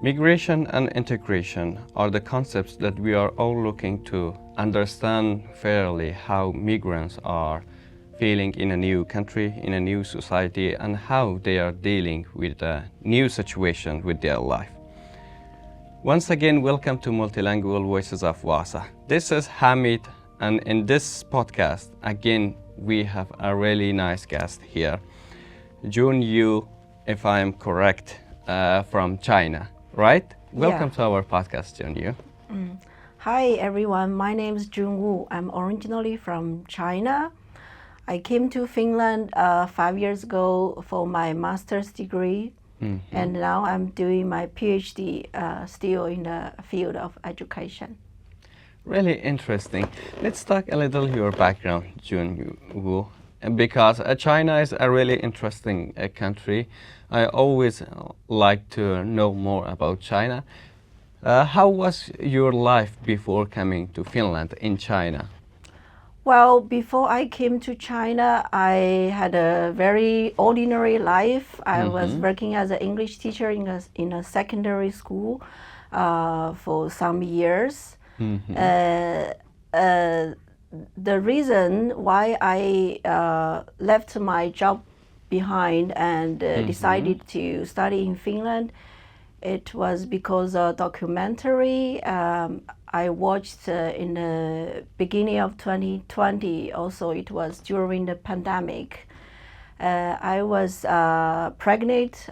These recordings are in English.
Migration and integration are the concepts that we are all looking to understand fairly how migrants are feeling in a new country, in a new society, and how they are dealing with a new situation with their life. Once again, welcome to Multilingual Voices of Vaasa. This is Hamid, and in this podcast, again, we have a really nice guest here, Jun Wu, if I am correct, from China. Right? Welcome to our podcast, Jun Wu. Hi everyone, my name is Jun Wu. I'm originally from China. I came to Finland 5 years ago for my master's degree, and now I'm doing my PhD still in the field of education. Really interesting. Let's talk a little your background, Jun Wu, because China is a really interesting country. I always like to know more about China. How was your life before coming to Finland in China? Well, before I came to China, I had a very ordinary life. I was working as an English teacher in a secondary school for some years. The reason why I left my job behind and decided to study in Finland, it was because a documentary I watched in the beginning of 2020. Also, it was during the pandemic. I was pregnant,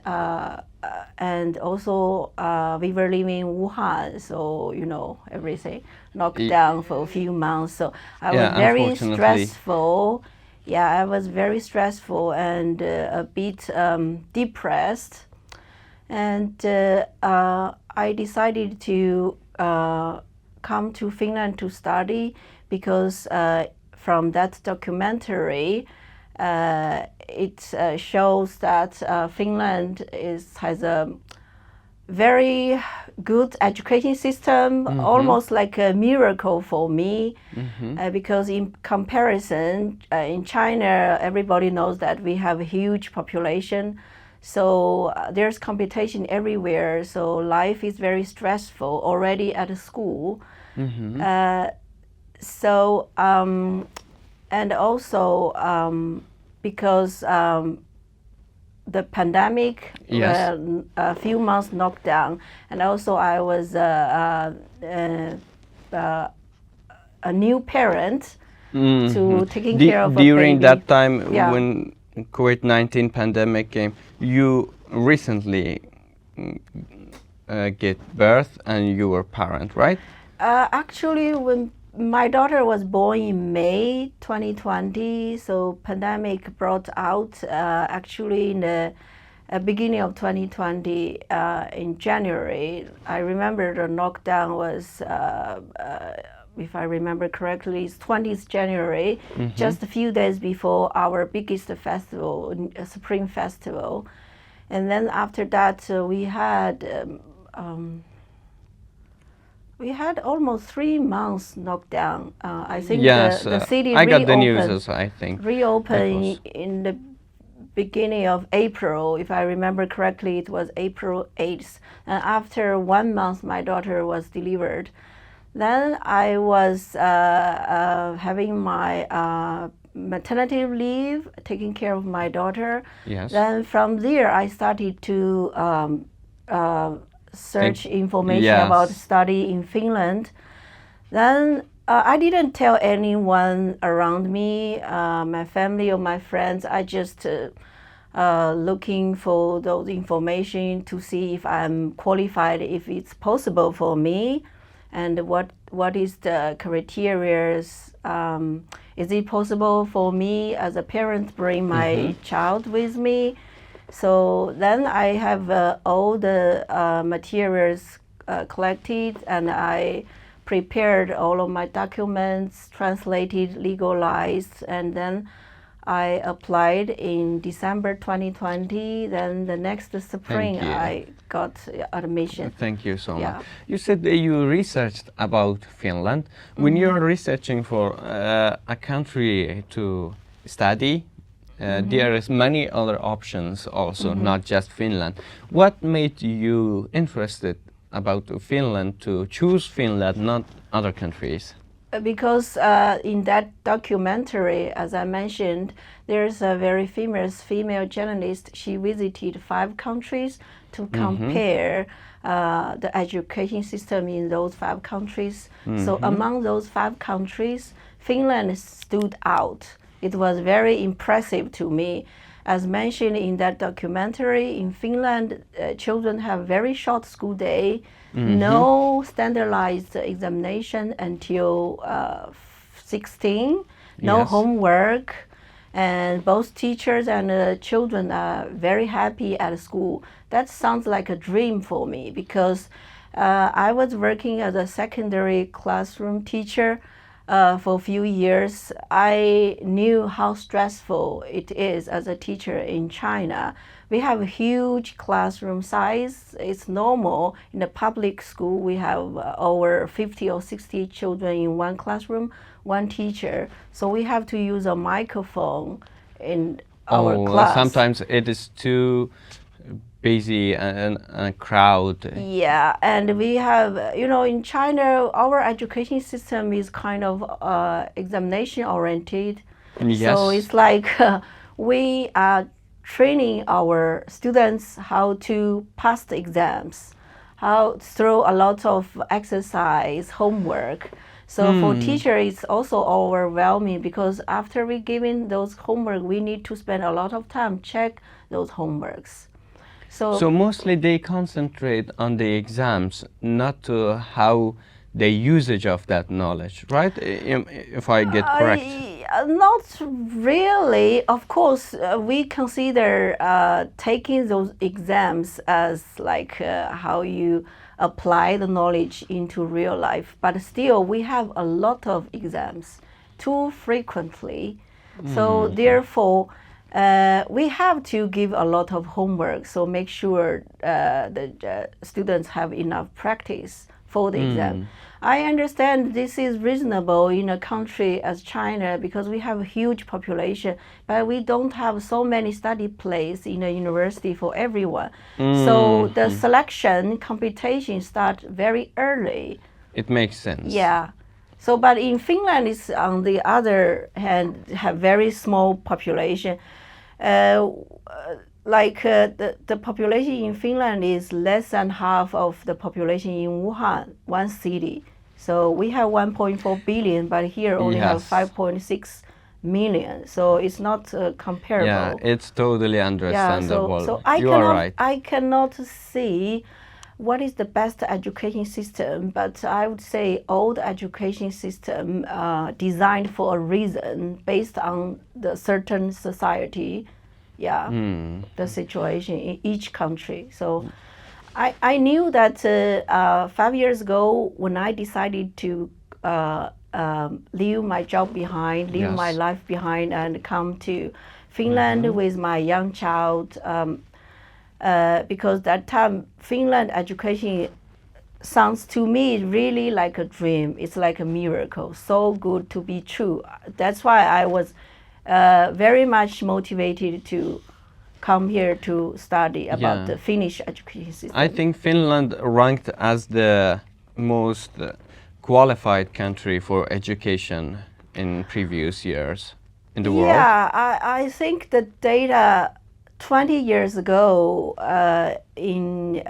and also we were living in Wuhan, so you know everything locked down for a few months. So I was very stressful. Yeah, I was very stressful and a bit depressed, and I decided to come to Finland to study because from that documentary, it shows that Finland has a very good education system, almost like a miracle for me, because in comparison, in China, everybody knows that we have a huge population, so there's competition everywhere, so life is very stressful already at school. And also because the pandemic, a few months lockdown, and also I was a new parent to taking care of a baby. During that time when COVID-19 pandemic came, you recently get birth and you were parent, right? Actually, when my daughter was born in May 2020, so pandemic brought out actually in the beginning of 2020 in January. I remember the lockdown was, if I remember correctly, it's 20th January, just a few days before our biggest festival, Spring Festival. And then after that, we had almost 3 months lockdown. I think the city I got the news, I think. Reopened in the beginning of April. If I remember correctly, it was April 8th. And after 1 month, my daughter was delivered. Then I was having my maternity leave, taking care of my daughter. Then from there, I started to search information about study in Finland. Then I didn't tell anyone around me, my family or my friends. I just looking for those information to see if I'm qualified, if it's possible for me, and what is the criteria. Is it possible for me as a parent bring my child with me? So then I have all the materials collected, and I prepared all of my documents, translated, legalized, and then I applied in December 2020. Then the next spring I got admission. Thank you so much. You said that you researched about Finland. When you're researching for a country to study, There is many other options also, not just Finland. What made you interested about Finland to choose Finland, not other countries? Because in that documentary, as I mentioned, there's a very famous female journalist. She visited 5 countries to compare the education system in those 5 countries. So among those 5 countries, Finland stood out. It was very impressive to me. As mentioned in that documentary, in Finland, children have very short school day, no standardized examination until 16, no homework, and both teachers and children are very happy at school. That sounds like a dream for me because I was working as a secondary classroom teacher for a few years. I knew how stressful it is as a teacher in China. We have a huge classroom size. It's normal in the public school. We have over 50 or 60 children in one classroom, one teacher. So we have to use a microphone in our class. Sometimes it is too busy and a crowd. Yeah, and we have, in China, our education system is kind of examination oriented. Yes. So it's like we are training our students how to pass the exams, how through a lot of exercise, homework. So for teacher, it's also overwhelming because after we giving those homework, we need to spend a lot of time check those homeworks. So mostly they concentrate on the exams, not to how the usage of that knowledge, right? If I get correct. Not really. Of course, we consider taking those exams as like how you apply the knowledge into real life. But still, we have a lot of exams too frequently. So therefore, we have to give a lot of homework, so make sure the students have enough practice for the exam. I understand this is reasonable in a country as China because we have a huge population, but we don't have so many study places in a university for everyone. So the selection competition start very early. It makes sense. Yeah. So, but in Finland, it's on the other hand, have very small population. The population in Finland is less than half of the population in Wuhan, one city. So we have 1.4 billion, but here only have 5.6 million. So it's not comparable. Yeah, it's totally understandable. So you are right. I cannot see what is the best education system, but I would say old education system designed for a reason based on the certain society, the situation in each country. So I knew that 5 years ago when I decided to leave my job behind, leave my life behind and come to Finland with my young child, because that time Finland education sounds to me really like a dream. It's like a miracle, so good to be true. That's why I was very much motivated to come here to study about the Finnish education system. I think Finland ranked as the most qualified country for education in previous years in the world. Yeah, I think the data 20 years ago in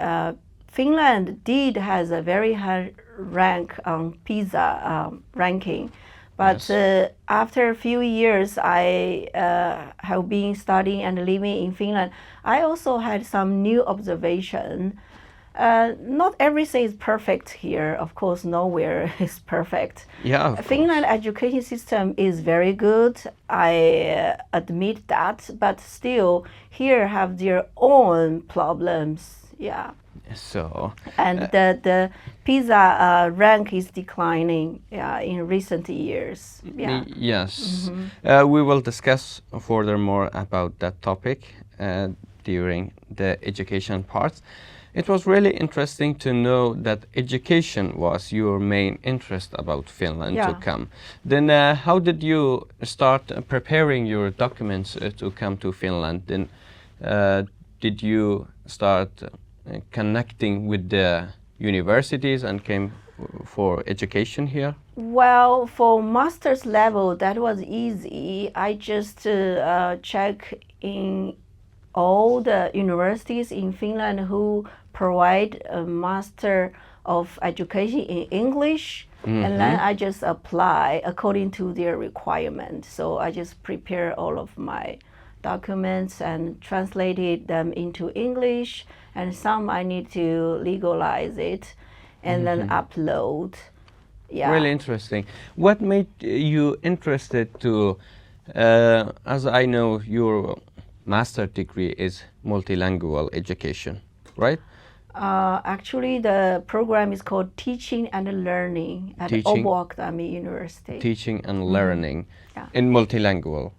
Finland did has a very high rank on PISA ranking. But after a few years, I have been studying and living in Finland. I also had some new observation. Not everything is perfect here. Of course, nowhere is perfect. Yeah, Finland education system is very good. I admit that, but still, here have their own problems. Yeah. So. And the PISA rank is declining in recent years. Yeah. Yes. We will discuss furthermore about that topic during the education part. It was really interesting to know that education was your main interest about Finland to Yeah. come. Then how did you start preparing your documents to come to Finland? Then did you start connecting with the universities and came for education here? Well, for master's level, that was easy. I just check in all the universities in Finland who provide a master of education in English, and then I just apply according to their requirement. So I just prepare all of my documents and translated them into English, and some I need to legalize it and then upload. Yeah. Really interesting. What made you interested to, as I know, your master degree is multilingual education, right? Actually, the program is called Teaching and Learning at Teaching. Åbo Akademi University. Teaching and learning Yeah. in multilingual.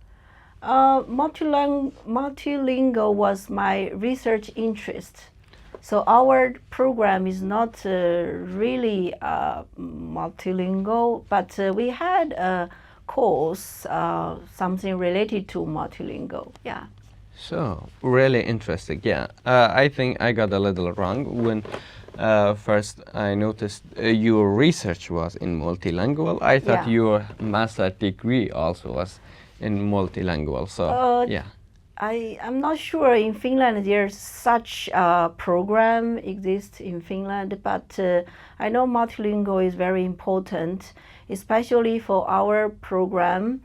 Multilingual was my research interest. So our program is not really multilingual, but we had a course, something related to multilingual. Yeah. So, really interesting. Yeah, I think I got a little wrong when first I noticed your research was in multilingual. I thought Yeah. your master degree also was in multilingual. So, yeah. I'm not sure in Finland there's such a program exists in Finland, but I know multilingual is very important, especially for our program.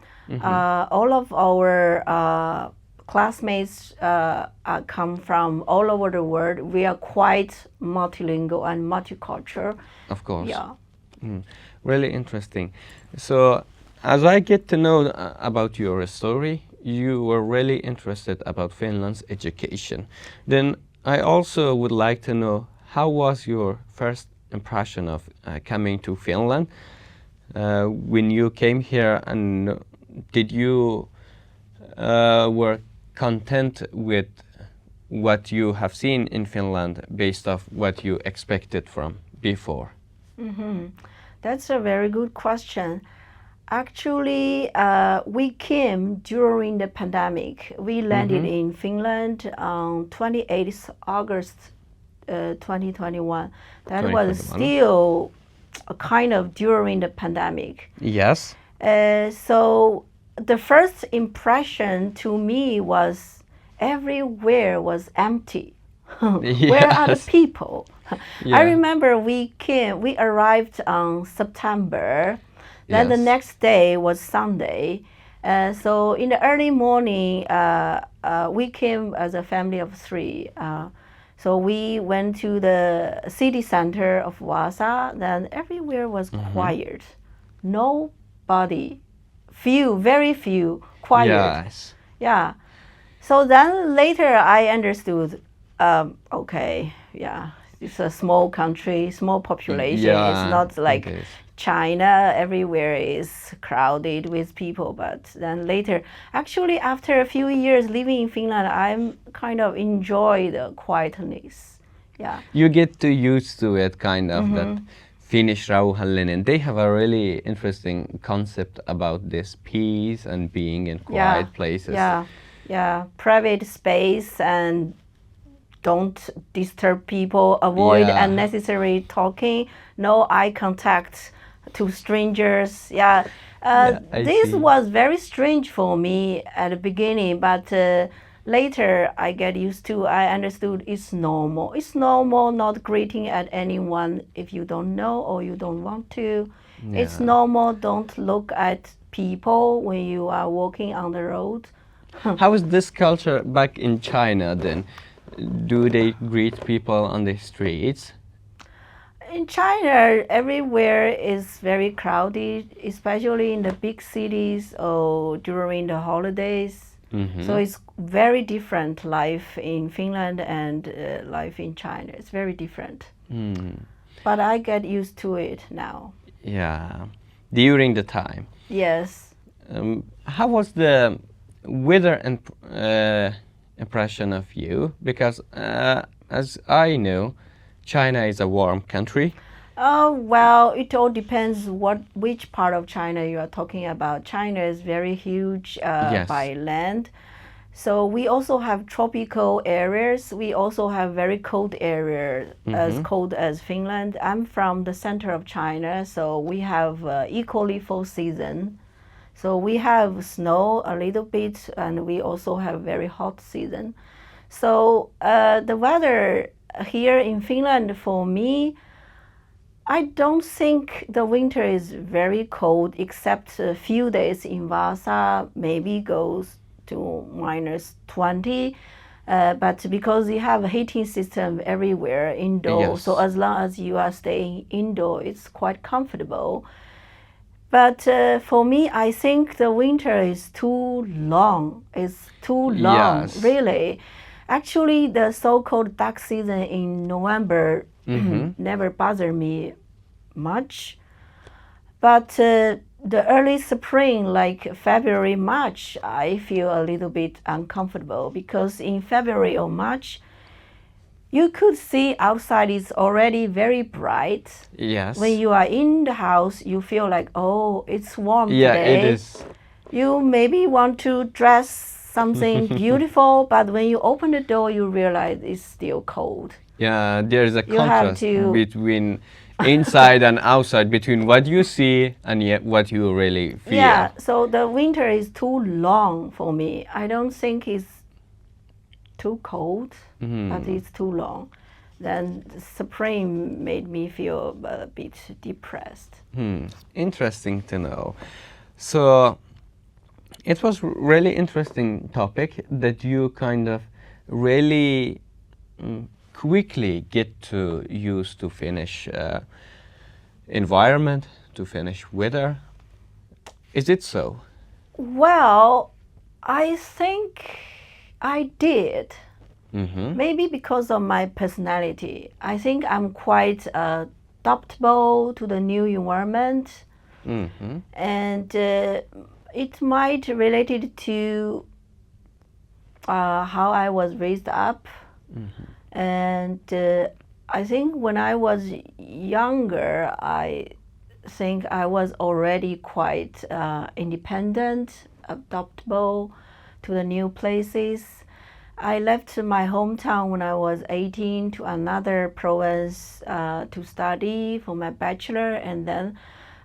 All of our classmates come from all over the world. We are quite multilingual and multicultural. Of course. Yeah. Really interesting. So, as I get to know about your story, you were really interested about Finland's education. Then I also would like to know how was your first impression of coming to Finland when you came here, and did you were content with what you have seen in Finland based off what you expected from before? That's a very good question. Actually, we came during the pandemic. We landed in Finland on 28th August 2021. That was 2021. still a kind of during the pandemic. Yes. So the first impression to me was everywhere was empty. Where are the Yes. people? Yeah. I remember we arrived on September. Then the Yes. next day was Sunday. So in the early morning, we came as a family of three. So we went to the city center of Vaasa. Then everywhere was quiet. Nobody. Very few, quiet. Yes. Yeah. So then later I understood, okay, yeah, it's a small country, small population. Yeah, It's not like it is. China, everywhere is crowded with people. But then later, actually, after a few years living in Finland, I'm kind of enjoy the quietness. Yeah. You get to used to it, kind of, that Finnish rauhallinen. They have a really interesting concept about this peace and being in quiet places. Yeah, yeah. Private space and don't disturb people, avoid Yeah. unnecessary talking, no eye contact to strangers. Yeah. I This see. was very strange for me at the beginning, but later I get used to. I understood it's normal. It's normal not greeting at anyone if you don't know or you don't want to. It's Yeah. normal. Don't look at people when you are walking on the road. How is this culture back in China then? Do they greet people on the streets? In China, everywhere is very crowded, especially in the big cities or during the holidays. So it's very different life in Finland and life in China. It's very different. But I get used to it now. Yeah. During the time. Yes. How was the weather and impression of you? Because as I know, China is a warm country. Well, it all depends which part of China you are talking about. China is very huge Yes. by land. So we also have tropical areas. We also have very cold areas, as cold as Finland. I'm from the center of China, so we have equally full season. So we have snow a little bit, and we also have very hot season. So the weather here in Finland for me, I don't think the winter is very cold, except a few days in Vaasa, maybe goes to minus 20. But because you have a heating system everywhere indoor, so Yes. as long as you are staying indoor, it's quite comfortable. But for me, I think the winter is too long. It's too long, Yes. really. Actually, the so-called dark season in November never bothered me much. But the early spring, like February, March, I feel a little bit uncomfortable because in February or March, you could see outside is already very bright. Yes. When you are in the house, you feel like, oh, it's warm Yeah, today. it is. You maybe want to dress something beautiful, but when you open the door, you realize it's still cold. Yeah, there's a You have contrast to- between inside and outside, between what you see and yet what you really feel. Yeah, so the winter is too long for me. I don't think it's too cold, but it's too long. Then the spring made me feel a bit depressed. Interesting to know. So it was really interesting topic that you kind of really quickly get to use to Finnish environment, to Finnish weather. Is it so? Well, I think I did. Maybe because of my personality. I think I'm quite adaptable to the new environment. And it might related to how I was raised up. And I think when I was younger, I think I was already quite independent, adaptable to the new places. I left my hometown when I was 18 to another province to study for my bachelor, and then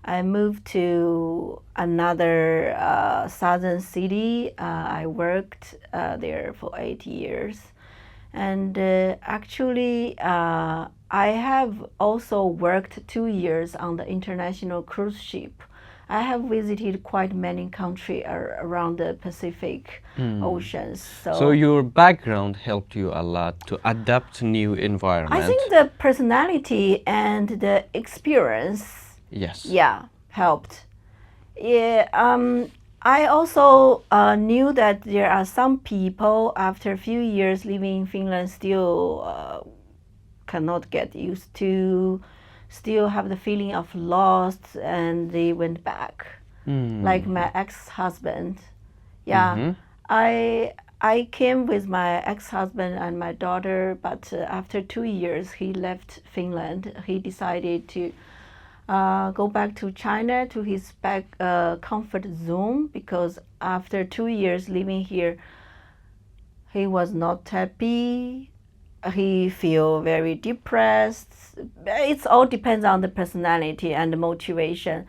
I moved to another southern city. I worked there for 8 years. And actually, I have also worked 2 years on the international cruise ship. I have visited quite many countries around the Pacific Oceans. So your background helped you a lot to adapt to new environment. I think the personality and the experience, Yes. yeah, helped. Yeah, I also knew that there are some people after a few years living in Finland still cannot get used to, still have the feeling of lost, and they went back. Like my ex-husband. Yeah, I came with my ex-husband and my daughter, but after 2 years he left Finland. He decided to go back to China, to his comfort zone, because after 2 years living here, he was not happy. He feel very depressed. It all depends on the personality and the motivation.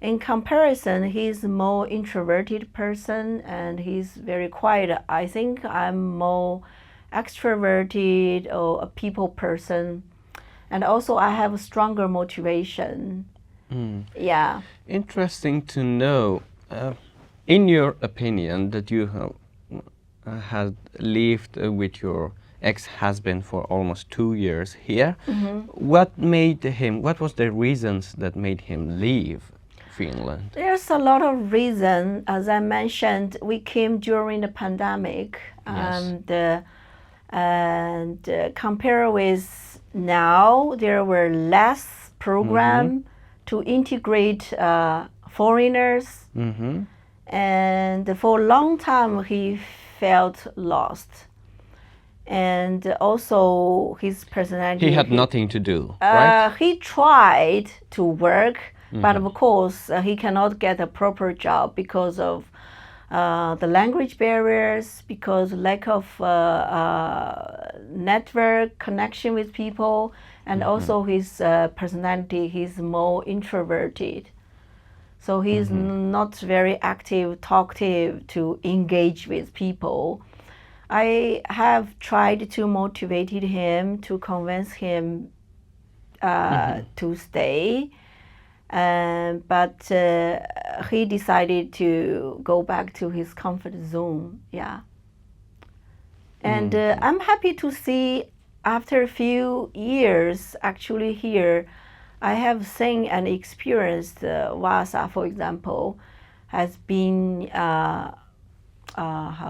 In comparison, he's a more introverted person and he's very quiet. I think I'm more extroverted or a people person. And also I have a stronger motivation. Yeah. Interesting to know. In your opinion, that you had lived with your ex-husband for almost 2 years here. What was the reasons that made him leave Finland? There's a lot of reason. As I mentioned, we came during the pandemic. Yes. And compare with now, there were less program to integrate foreigners. And for a long time, he felt lost. and also his personality. He had nothing to do, right? He tried to work, but of course he cannot get a proper job because of the language barriers, because lack of network connection with people, and also his personality. He's more introverted, so he's not very active, talkative to engage with people. I have tried to motivate him, to convince him to stay, but he decided to go back to his comfort zone. Yeah. And I'm happy to see after a few years actually here, I have seen and experienced Vaasa, for example, has been, how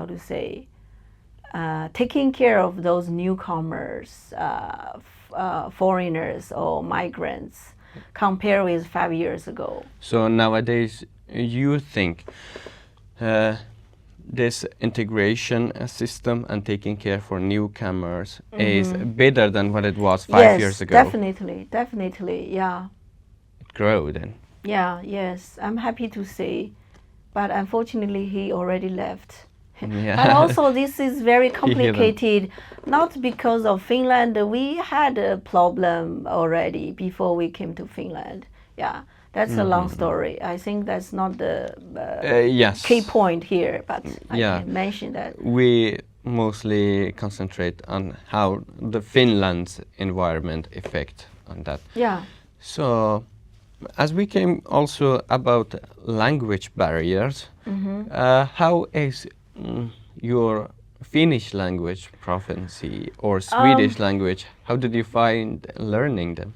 to say, taking care of those newcomers, foreigners or migrants, compared with 5 years ago. So nowadays, you think this integration system and taking care for newcomers is better than what it was 5 years ago? Definitely, yeah. It grew then. Yeah, yes, I'm happy to say, but unfortunately he already left. Yeah. But also this is very complicated, not because of Finland. We had a problem already before we came to Finland. Yeah, that's a long story. I think that's not the yes. key point here, but I can mention that. We mostly concentrate on how the Finland's environment affect on that. Yeah. So, as we came also about language barriers, how is your Finnish language proficiency or Swedish language? How did you find learning them?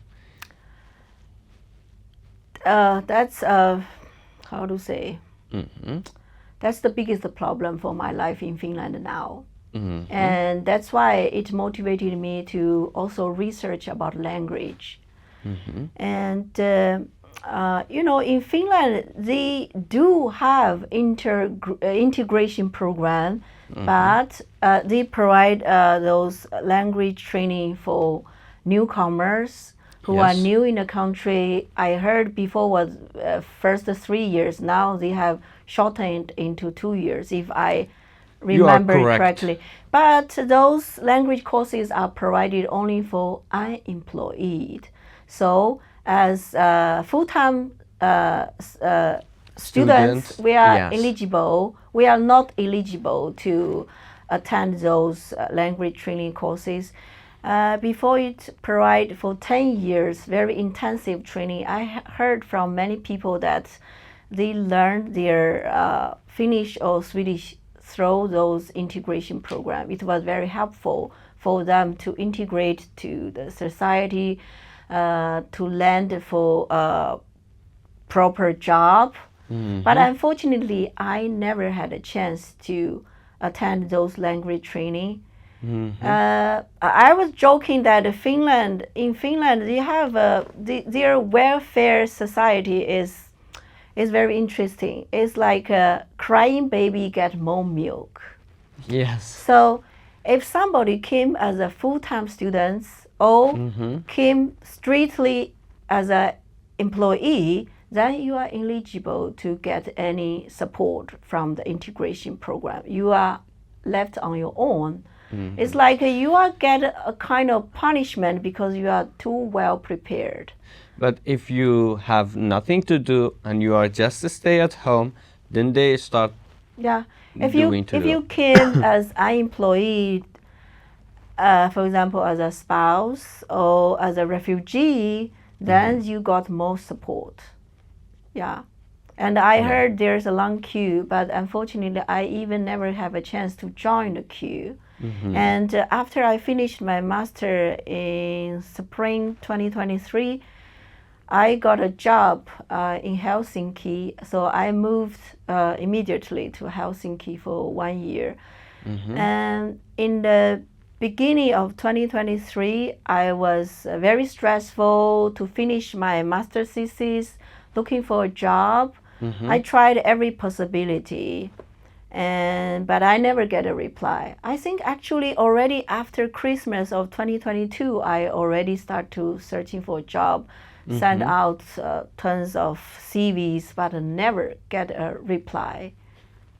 That's how to say. That's the biggest problem for my life in Finland now. And that's why it motivated me to also research about language. And you know, in Finland, they do have integration program, but they provide those language training for newcomers who are new in the country. I heard before was first 3 years. Now they have shortened into 2 years, if I remember correctly. But those language courses are provided only for unemployed. So as full-time students, we are eligible. We are not eligible to attend those language training courses. Before it provide for 10 years, very intensive training. I heard from many people that they learned their Finnish or Swedish through those integration program. It was very helpful for them to integrate to the society, to land for a proper job. But unfortunately, I never had a chance to attend those language training. I was joking that in Finland, they have their welfare society is very interesting. It's like a crying baby get more milk. Yes. So if somebody came as a full-time student or came strictly as an employee, then you are eligible to get any support from the integration program. You are left on your own. It's like you are get a kind of punishment because you are too well prepared. But if you have nothing to do and you are just to stay at home, then they start. Yeah, if you came as unemployed, for example, as a spouse or as a refugee, then you got more support. Yeah. And I heard there's a long queue, but unfortunately, I even never have a chance to join the queue. And after I finished my master in spring 2023, I got a job in Helsinki. So I moved immediately to Helsinki for 1 year. And in the beginning of 2023, I was very stressful to finish my master thesis, looking for a job. I tried every possibility. but I never get a reply. I think actually already after Christmas of 2022, I already start to searching for a job, send out tons of CVs, but never get a reply.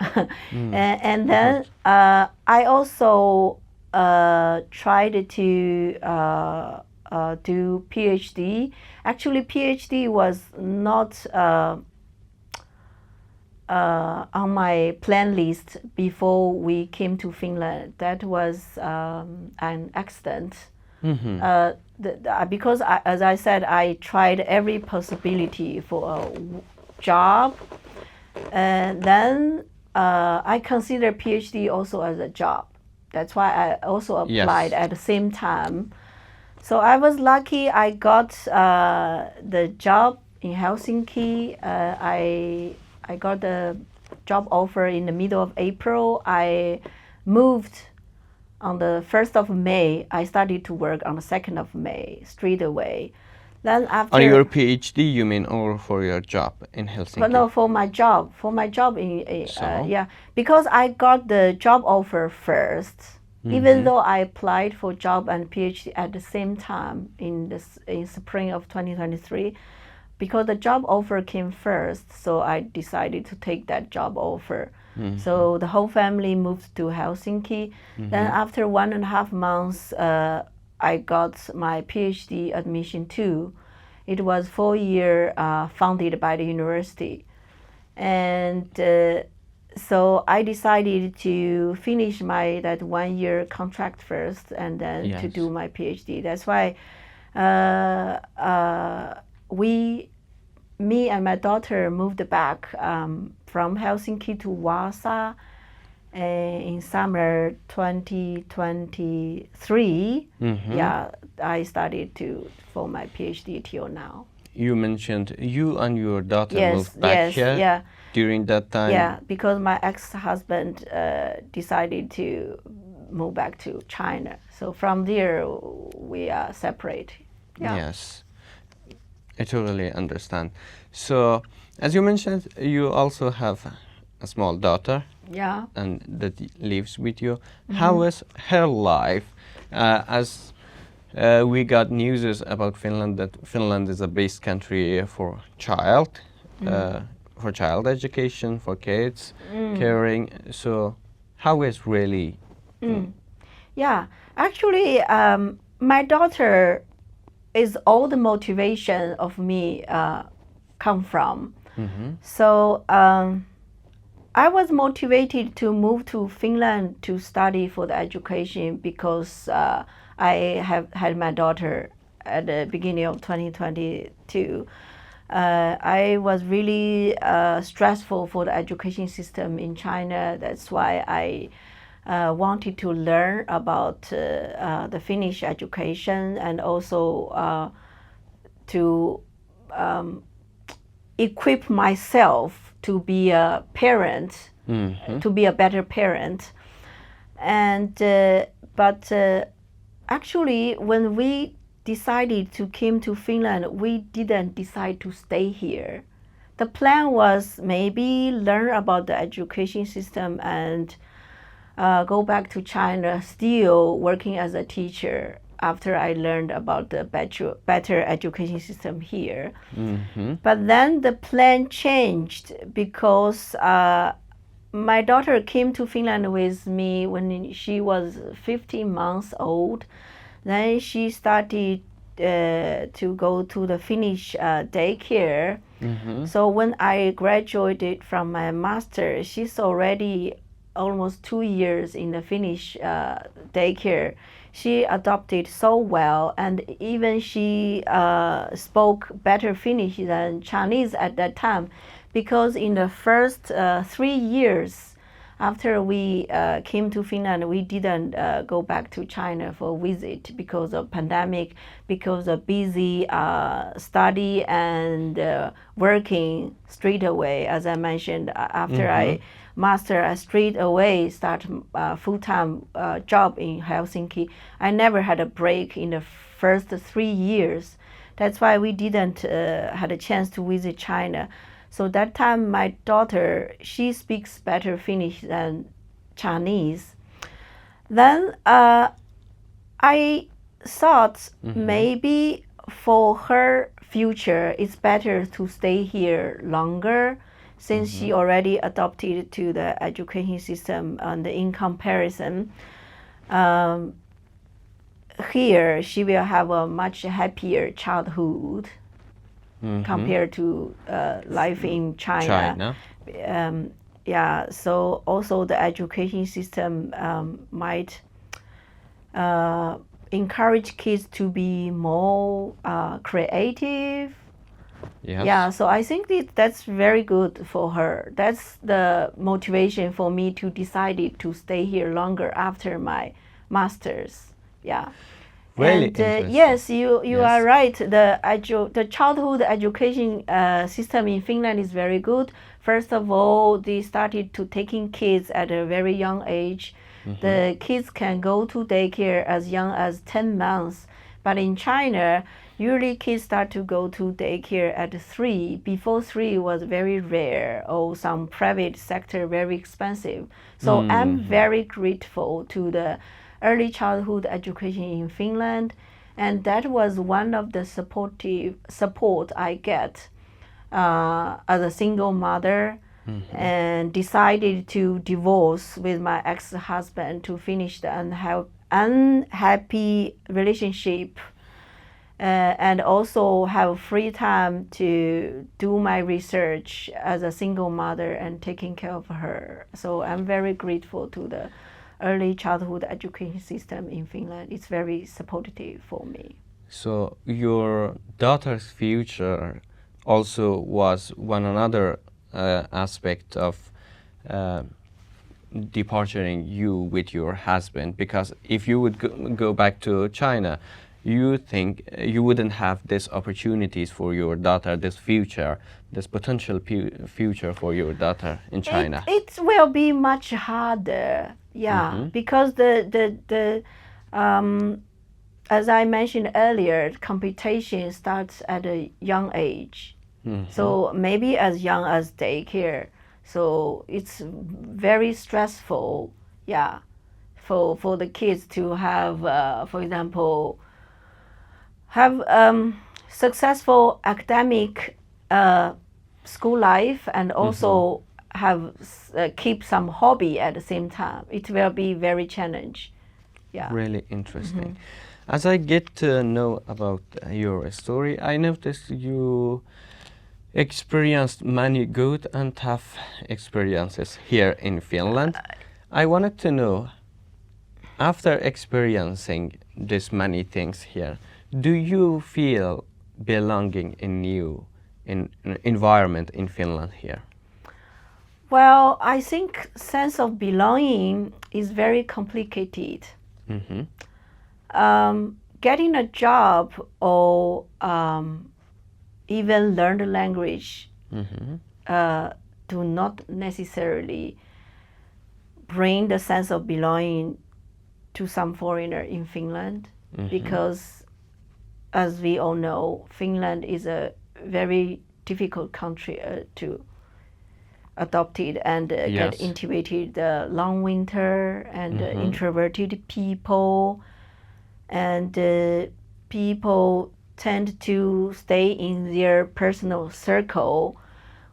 And then I also tried to do PhD. Actually, PhD was not on my plan list before we came to Finland. That was an accident. Because as I said, I tried every possibility for a job, and then I consider PhD also as a job. That's why I also applied at the same time. So I was lucky. I got the job in Helsinki. I got the job offer in the middle of April. I moved on the 1st of May. I started to work on the 2nd of May, straight away. Then after... On your PhD, you mean, or for your job in Helsinki? But no, for my job. For my job yeah. Because I got the job offer first. Even though I applied for job and PhD at the same time in spring of 2023, because the job offer came first, so I decided to take that job offer. So the whole family moved to Helsinki. Then after 1.5 months, I got my PhD admission too. It was 4-year funded by the university. And so I decided to finish that 1-year contract first and then to do my PhD. That's why me and my daughter moved back from Helsinki to Vaasa in summer 2023. Yeah, I started for my PhD till now. You mentioned you and your daughter moved back here. Yeah. During that time? Yeah, because my ex-husband decided to move back to China. So from there, we are separate. Yeah. Yes, I totally understand. So, as you mentioned, you also have a small daughter. Yeah. And that lives with you. How is her life? As we got news about Finland, that Finland is a best country for child education, for kids, caring. So how is really? Yeah, actually, my daughter is all the motivation of me come from. So I was motivated to move to Finland to study for the education because I have had my daughter at the beginning of 2022. I was really stressful for the education system in China. That's why I wanted to learn about the Finnish education and also to equip myself to be a parent, to be a better parent. And but actually, when we decided to come to Finland, we didn't decide to stay here. The plan was maybe learn about the education system and go back to China, still working as a teacher after I learned about the better education system here. But then the plan changed because my daughter came to Finland with me when she was 15 months old. Then she started to go to the Finnish daycare. So when I graduated from my master, she's already almost 2 years in the Finnish daycare. She adopted so well, and even she spoke better Finnish than Chinese at that time, because in the first 3 years after we came to Finland, we didn't go back to China for a visit because of pandemic, because of busy study and working straight away. As I mentioned, after I master, I straight away start full-time job in Helsinki. I never had a break in the first 3 years. That's why we didn't had a chance to visit China. So that time my daughter, she speaks better Finnish than Chinese. Then I thought maybe for her future it's better to stay here longer since she already adopted to the education system, and in comparison here she will have a much happier childhood compared to life in China. Yeah, so also the education system might encourage kids to be more creative. Yes. Yeah, so I think that's very good for her. That's the motivation for me to decide to stay here longer after my master's. Yeah. Really And interesting. yes, you Yes. are right. The childhood education system in Finland is very good. First of all, they started to taking kids at a very young age. The kids can go to daycare as young as 10 months. But in China, usually kids start to go to daycare at 3. Before 3 was very rare, or some private sector very expensive. So I'm very grateful to the early childhood education in Finland, and that was one of the support I get as a single mother, and decided to divorce with my ex-husband to finish the unhappy relationship, and also have free time to do my research as a single mother and taking care of her. So I'm very grateful to the early childhood education system in Finland. It's very supportive for me. So your daughter's future also was one another aspect of departing you with your husband, because if you would go back to China, you think you wouldn't have these opportunities for your daughter, this future, this potential future for your daughter in China. It will be much harder, yeah, because the as I mentioned earlier, competition starts at a young age. So maybe as young as daycare. So it's very stressful, yeah, for the kids to have, for example, have successful academic school life, and also have keep some hobby at the same time. It will be very challenging. Yeah. Really interesting. As I get to know about your story, I noticed you experienced many good and tough experiences here in Finland. I wanted to know, after experiencing this many things here, do you feel belonging in new environment in Finland here? Well, I think sense of belonging is very complicated. Getting a job or even learn the language do not necessarily bring the sense of belonging to some foreigner in Finland, because as we all know, Finland is a very difficult country to adopt it and get integrated. The long winter and introverted people, and people tend to stay in their personal circle.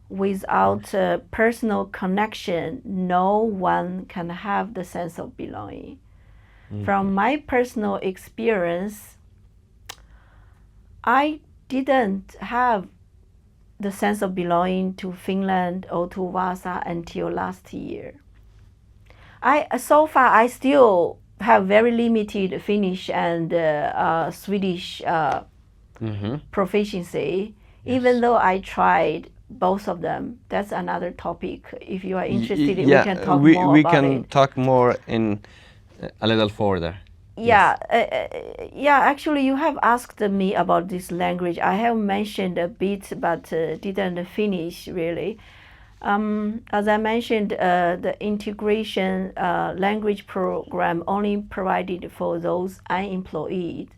Without a personal connection, no one can have the sense of belonging. From my personal experience, I didn't have the sense of belonging to Finland or to Vaasa until last year. So far I still have very limited Finnish and Swedish proficiency, even though I tried both of them. That's another topic. If you are interested, we can talk more about it. We can talk more in a little further. Yeah, actually you have asked me about this language. I have mentioned a bit, but didn't finish really. As I mentioned, the integration language program only provided for those unemployed.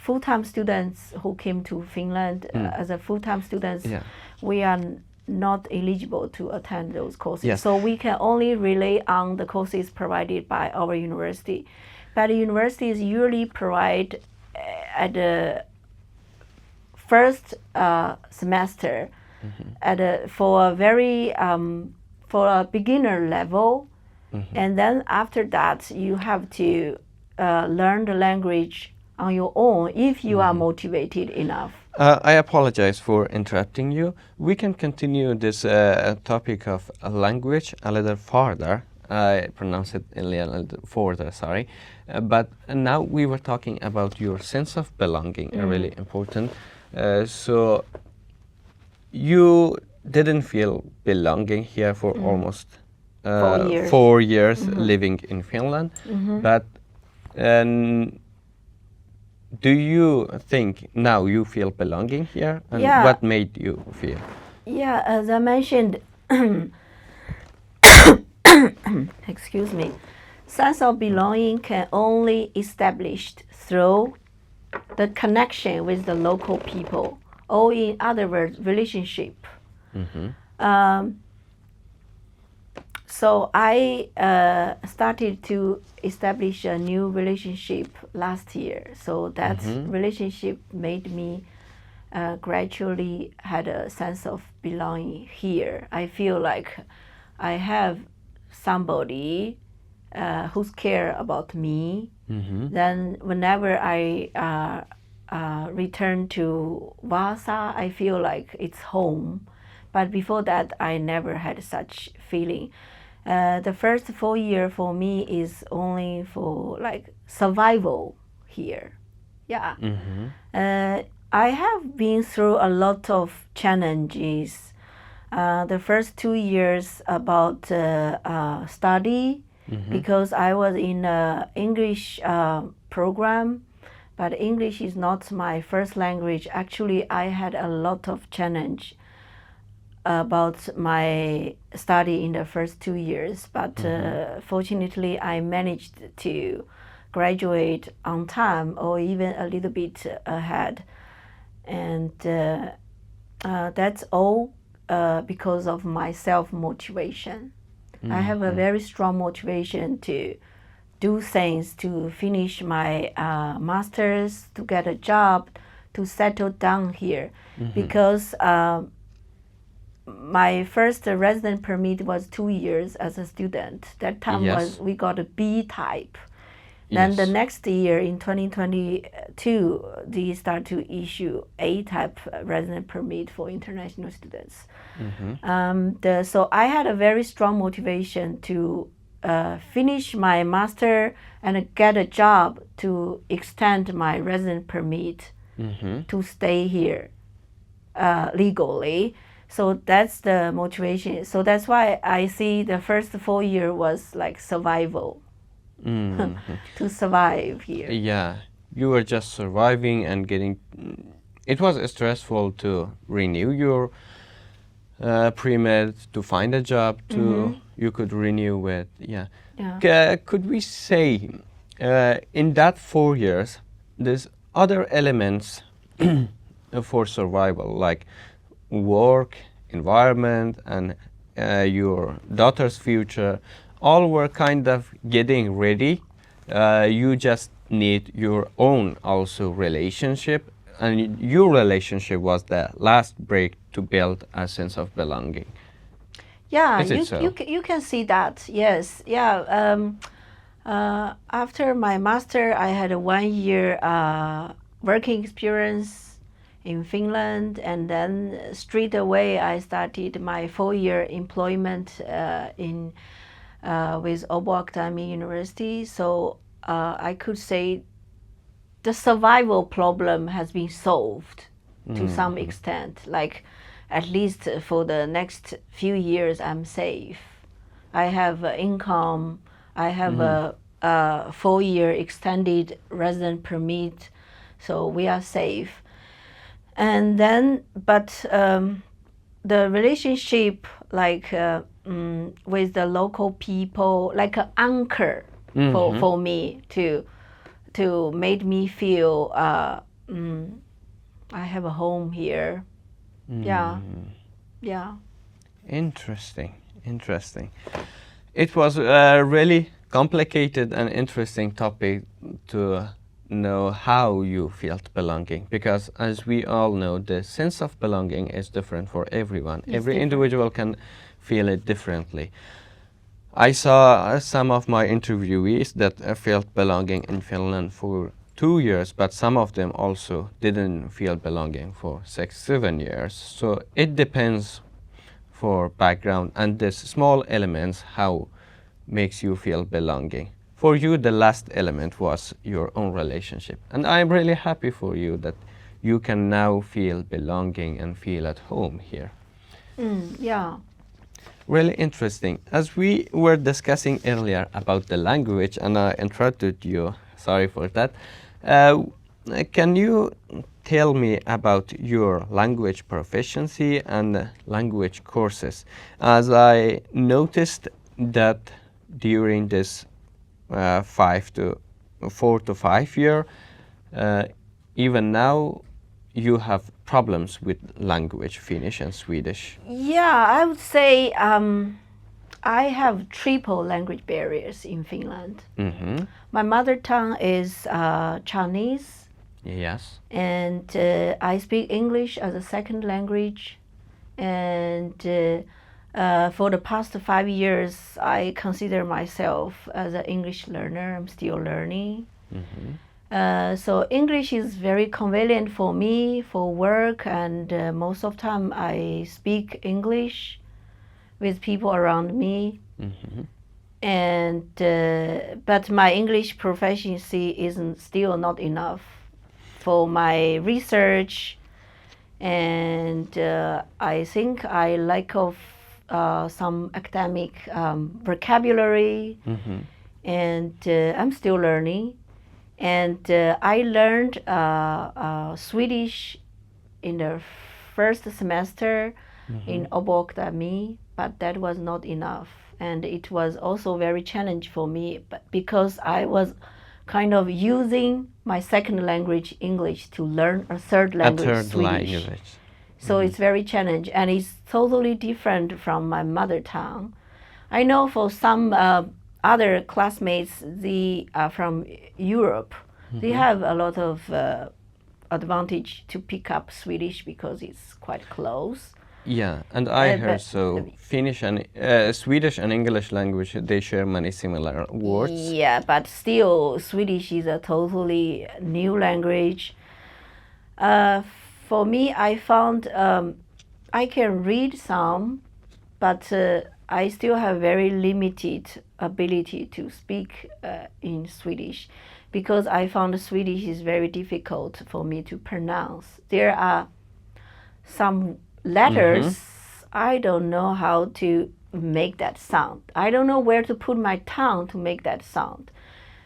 full-time students who came to Finland as a full-time students, we are not eligible to attend those courses. Yes. So we can only rely on the courses provided by our university. But the universities usually provide at the first semester for a very for a beginner level, and then after that you have to learn the language on your own if you are motivated enough. I apologize for interrupting you. We can continue this topic of language a little further. I pronounce it a little further, sorry. But now we were talking about your sense of belonging, really important. So you didn't feel belonging here for almost 4 years living in Finland, but do you think now you feel belonging here, and what made you feel? Yeah, as I mentioned, excuse me, sense of belonging can only established through the connection with the local people, or in other words, relationship. So I started to establish a new relationship last year. So that relationship made me gradually had a sense of belonging here. I feel like I have somebody who's care about me. Then whenever I return to Vaasa, I feel like it's home. But before that, I never had such feeling. The first 4 years for me is only for like survival here. Yeah. I have been through a lot of challenges. The first 2 years about study, because I was in an English program, but English is not my first language. Actually, I had a lot of challenge about my study in the first 2 years, but fortunately I managed to graduate on time or even a little bit ahead, and that's all because of my self-motivation. I have a very strong motivation to do things, to finish my master's, to get a job, to settle down here, because my first resident permit was 2 years as a student. That time we got a B type. Then the next year in 2022, they start to issue A type resident permit for international students. So I had a very strong motivation to finish my master and get a job to extend my resident permit to stay here legally. So that's the motivation. So that's why I see the first 4 years was like survival. To survive here. Yeah, you were just surviving and getting. It was stressful to renew your pre-med, to find a job to you could renew with. Could we say in that 4 years there's other elements for survival, like work, environment, and your daughter's future, all were kind of getting ready. You just need your own also relationship, and your relationship was the last break to build a sense of belonging. Yeah, you can see that. Yes, yeah. After my master, I had a 1 year working experience in Finland, and then straight away I started my 4 year employment in with Åbo Academy University. So I could say the survival problem has been solved to some extent. Like at least for the next few years, I'm safe. I have income. I have a 4 year extended resident permit, so we are safe. And then, but the relationship, like with the local people, like an anchor for me to made me feel I have a home here. Yeah, yeah. Interesting, interesting. It was a really complicated and interesting topic to know how you felt belonging, because as we all know, the sense of belonging is different for everyone. It's Every different. individual can feel it differently. I saw some of my interviewees that felt belonging in Finland for 2 years, but some of them also didn't feel belonging for 6, 7 years. So it depends for background and this small elements how makes you feel belonging. For you, the last element was your own relationship, and I'm really happy for you that you can now feel belonging and feel at home here. Yeah. Really interesting. As we were discussing earlier about the language, and I interrupted you, sorry for that. Can you tell me about your language proficiency and language courses? As I noticed that during this 4 to 5 year, even now you have problems with language, Finnish and Swedish. Yeah, I would say I have triple language barriers in Finland. My mother tongue is Chinese, Yes. and I speak English as a second language. And for the past 5 years, I consider myself as an English learner. I'm still learning. So English is very convenient for me for work, and most of the time I speak English with people around me. And but my English proficiency isn't still not enough for my research, and I think I lack of some academic vocabulary, and I'm still learning. And I learned Swedish in the first semester in Åbo Academy, but that was not enough. And it was also very challenging for me, but because I was kind of using my second language, English, to learn a third language, Swedish. So it's very challenging, and it's totally different from my mother tongue. I know for some other classmates, from Europe, they have a lot of advantage to pick up Swedish because it's quite close. Yeah, and I heard so Finnish and Swedish and English language, they share many similar words. Yeah, but still Swedish is a totally new language. For me, I found I can read some, but I still have very limited ability to speak in Swedish, because I found Swedish is very difficult for me to pronounce. There are some letters I don't know how to make that sound. I don't know where to put my tongue to make that sound.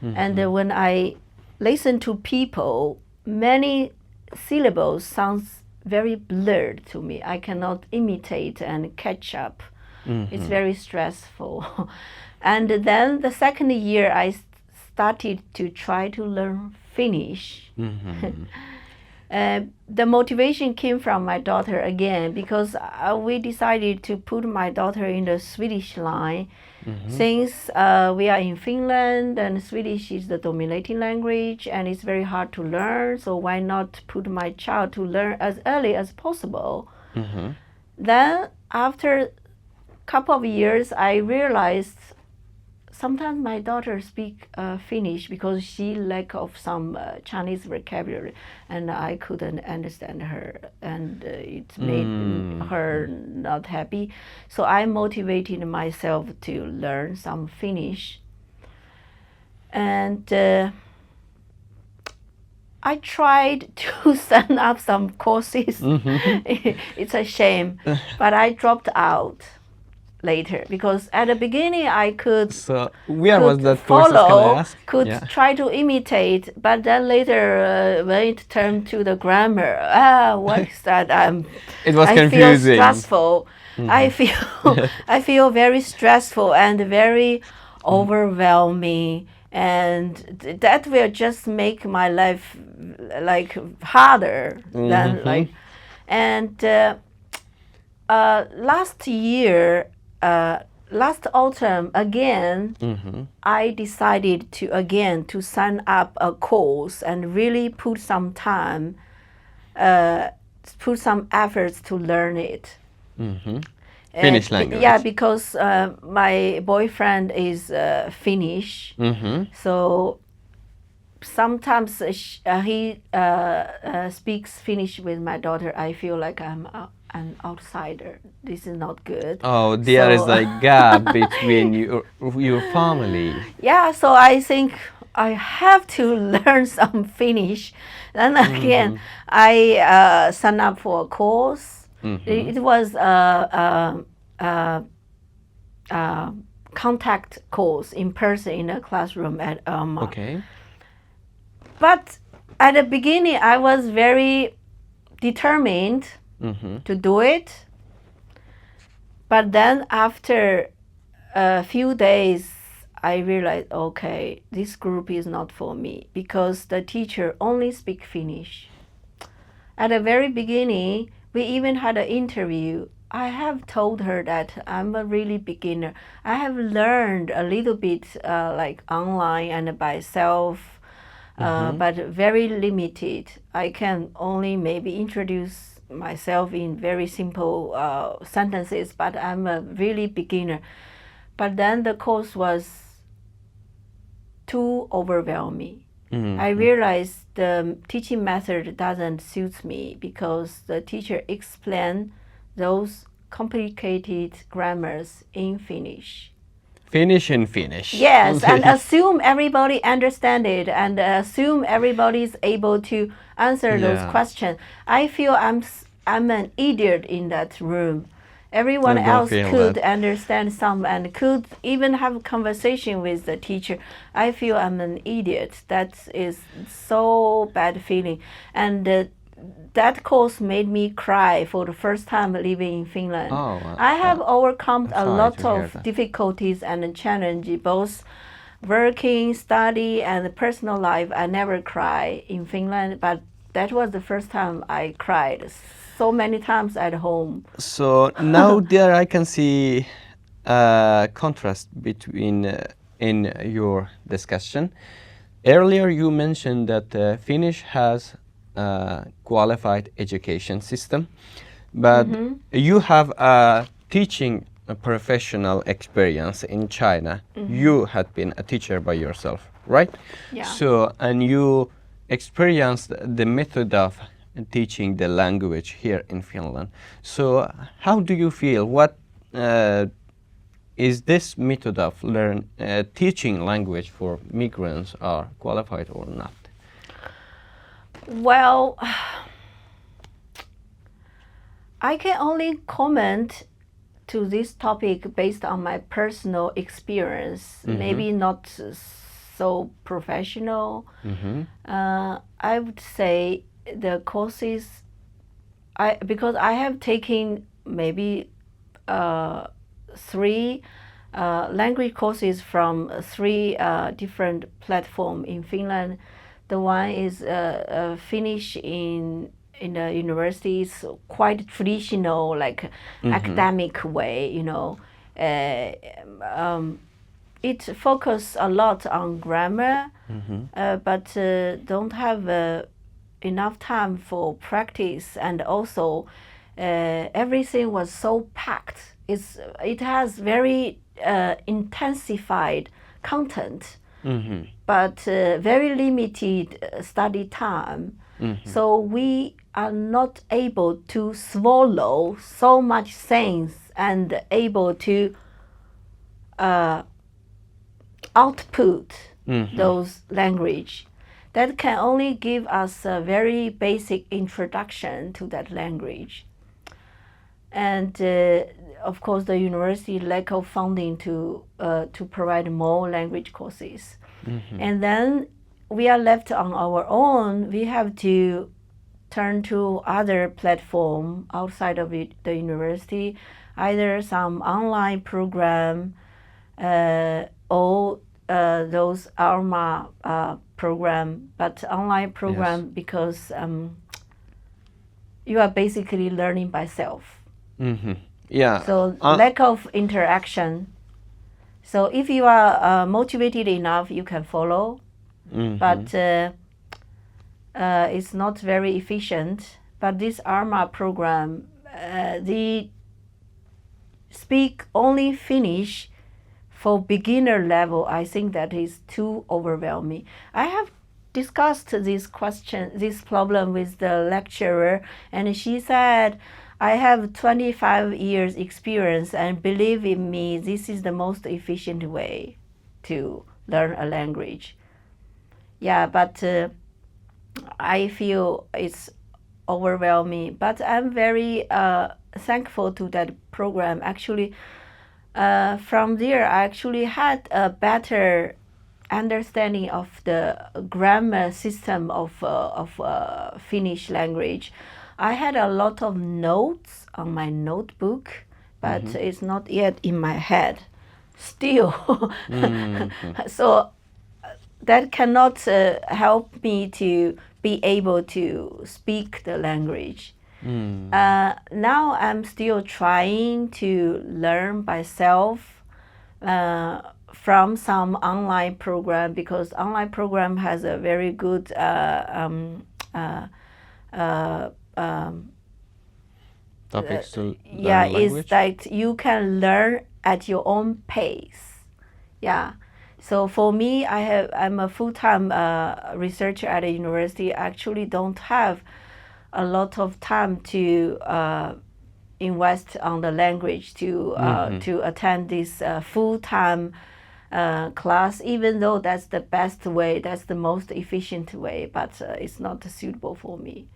And when I listen to people, many syllables sounds very blurred to me. I cannot imitate and catch up. It's very stressful. And then the second year I started to try to learn Finnish. The motivation came from my daughter again, because we decided to put my daughter in the Swedish line. Since we are in Finland and Swedish is the dominating language and it's very hard to learn, so why not put my child to learn as early as possible? Then after a couple of years, I realized sometimes my daughter speak Finnish because she lack of some Chinese vocabulary, and I couldn't understand her, and it made her not happy. So I motivated myself to learn some Finnish, and I tried to sign up some courses. It's a shame, but I dropped out later, because at the beginning I could was that courses, can I follow, ask? could try to imitate, but then later when it turned to the grammar, what is that? It was I confusing. feel stressful. I feel very stressful and very overwhelming, and that will just make my life like harder than like. And last year, last autumn again, I decided to sign up a course and really put some time, put some efforts to learn it. Finnish language. Yeah, because my boyfriend is Finnish, so sometimes he speaks Finnish with my daughter. I feel like I'm an outsider. This is not good. Oh, there is a gap between your family. Yeah, so I think I have to learn some Finnish. Then again, I signed up for a course. It was a contact course in person in a classroom at Okay. But at the beginning, I was very determined to do it. But then after a few days, I realized, okay, this group is not for me because the teacher only speaks Finnish. At the very beginning, we even had an interview. I have told her that I'm a really beginner. I have learned a little bit like online and by self, but very limited. I can only maybe introduce myself in very simple sentences, but I'm a really beginner. But then the course was too overwhelming. I realized the teaching method doesn't suit me because the teacher explained those complicated grammars in Finnish. Finnish in Finnish. Yes, and assume everybody understand it and assume everybody is able to answer those questions. I feel I'm an idiot in that room. Everyone else could understand some and could even have a conversation with the teacher. I feel I'm an idiot. That is so bad feeling. And that course made me cry for the first time living in Finland. I have overcome a lot of difficulties and challenges, both working, study, and personal life. I never cry in Finland, but that was the first time I cried so many times at home. So now there I can see a contrast between in your discussion. Earlier you mentioned that Finnish has a qualified education system, but you have a teaching professional experience in China. You had been a teacher by yourself, right? Yeah. So, and you experienced the method of teaching the language here in Finland. So how do you feel? What is this method of teaching language for migrants are qualified or not? Well, I can only comment to this topic based on my personal experience, maybe not so professional. I would say the courses, because I have taken maybe 3 language courses from 3 different platforms in Finland. The one is Finnish in the universities, quite traditional, like academic way, you know. It focuses a lot on grammar, but don't have enough time for practice, and also everything was so packed. It has very intensified content, but very limited study time. So we are not able to swallow so much things and able to output those language. That can only give us a very basic introduction to that language. And of course, the university lack of funding to provide more language courses. And then we are left on our own. We have to turn to other platform outside of the university, either some online program or those ARMA program, but online program Yes. because you are basically learning by self. Yeah. So lack of interaction. So if you are motivated enough, you can follow, but it's not very efficient. But this ARMA program, they speak only Finnish for beginner level. I think that is too overwhelming. I have discussed this problem with the lecturer, and she said, I have 25 years experience, and believe in me, this is the most efficient way to learn a language. Yeah, but I feel it's overwhelming, but I'm very thankful to that program. Actually, from there, I actually had a better understanding of the grammar system of Finnish language. I had a lot of notes on my notebook, but it's not yet in my head still. So that cannot help me to be able to speak the language. Now I'm still trying to learn by self from some online program, because online program has a very good Topics to learn yeah, language. it's like you can learn at your own pace. Yeah. So for me, I'm a full-time researcher at a university. I actually don't have a lot of time to invest on the language to attend this full-time class, even though that's the best way, that's the most efficient way, but it's not suitable for me.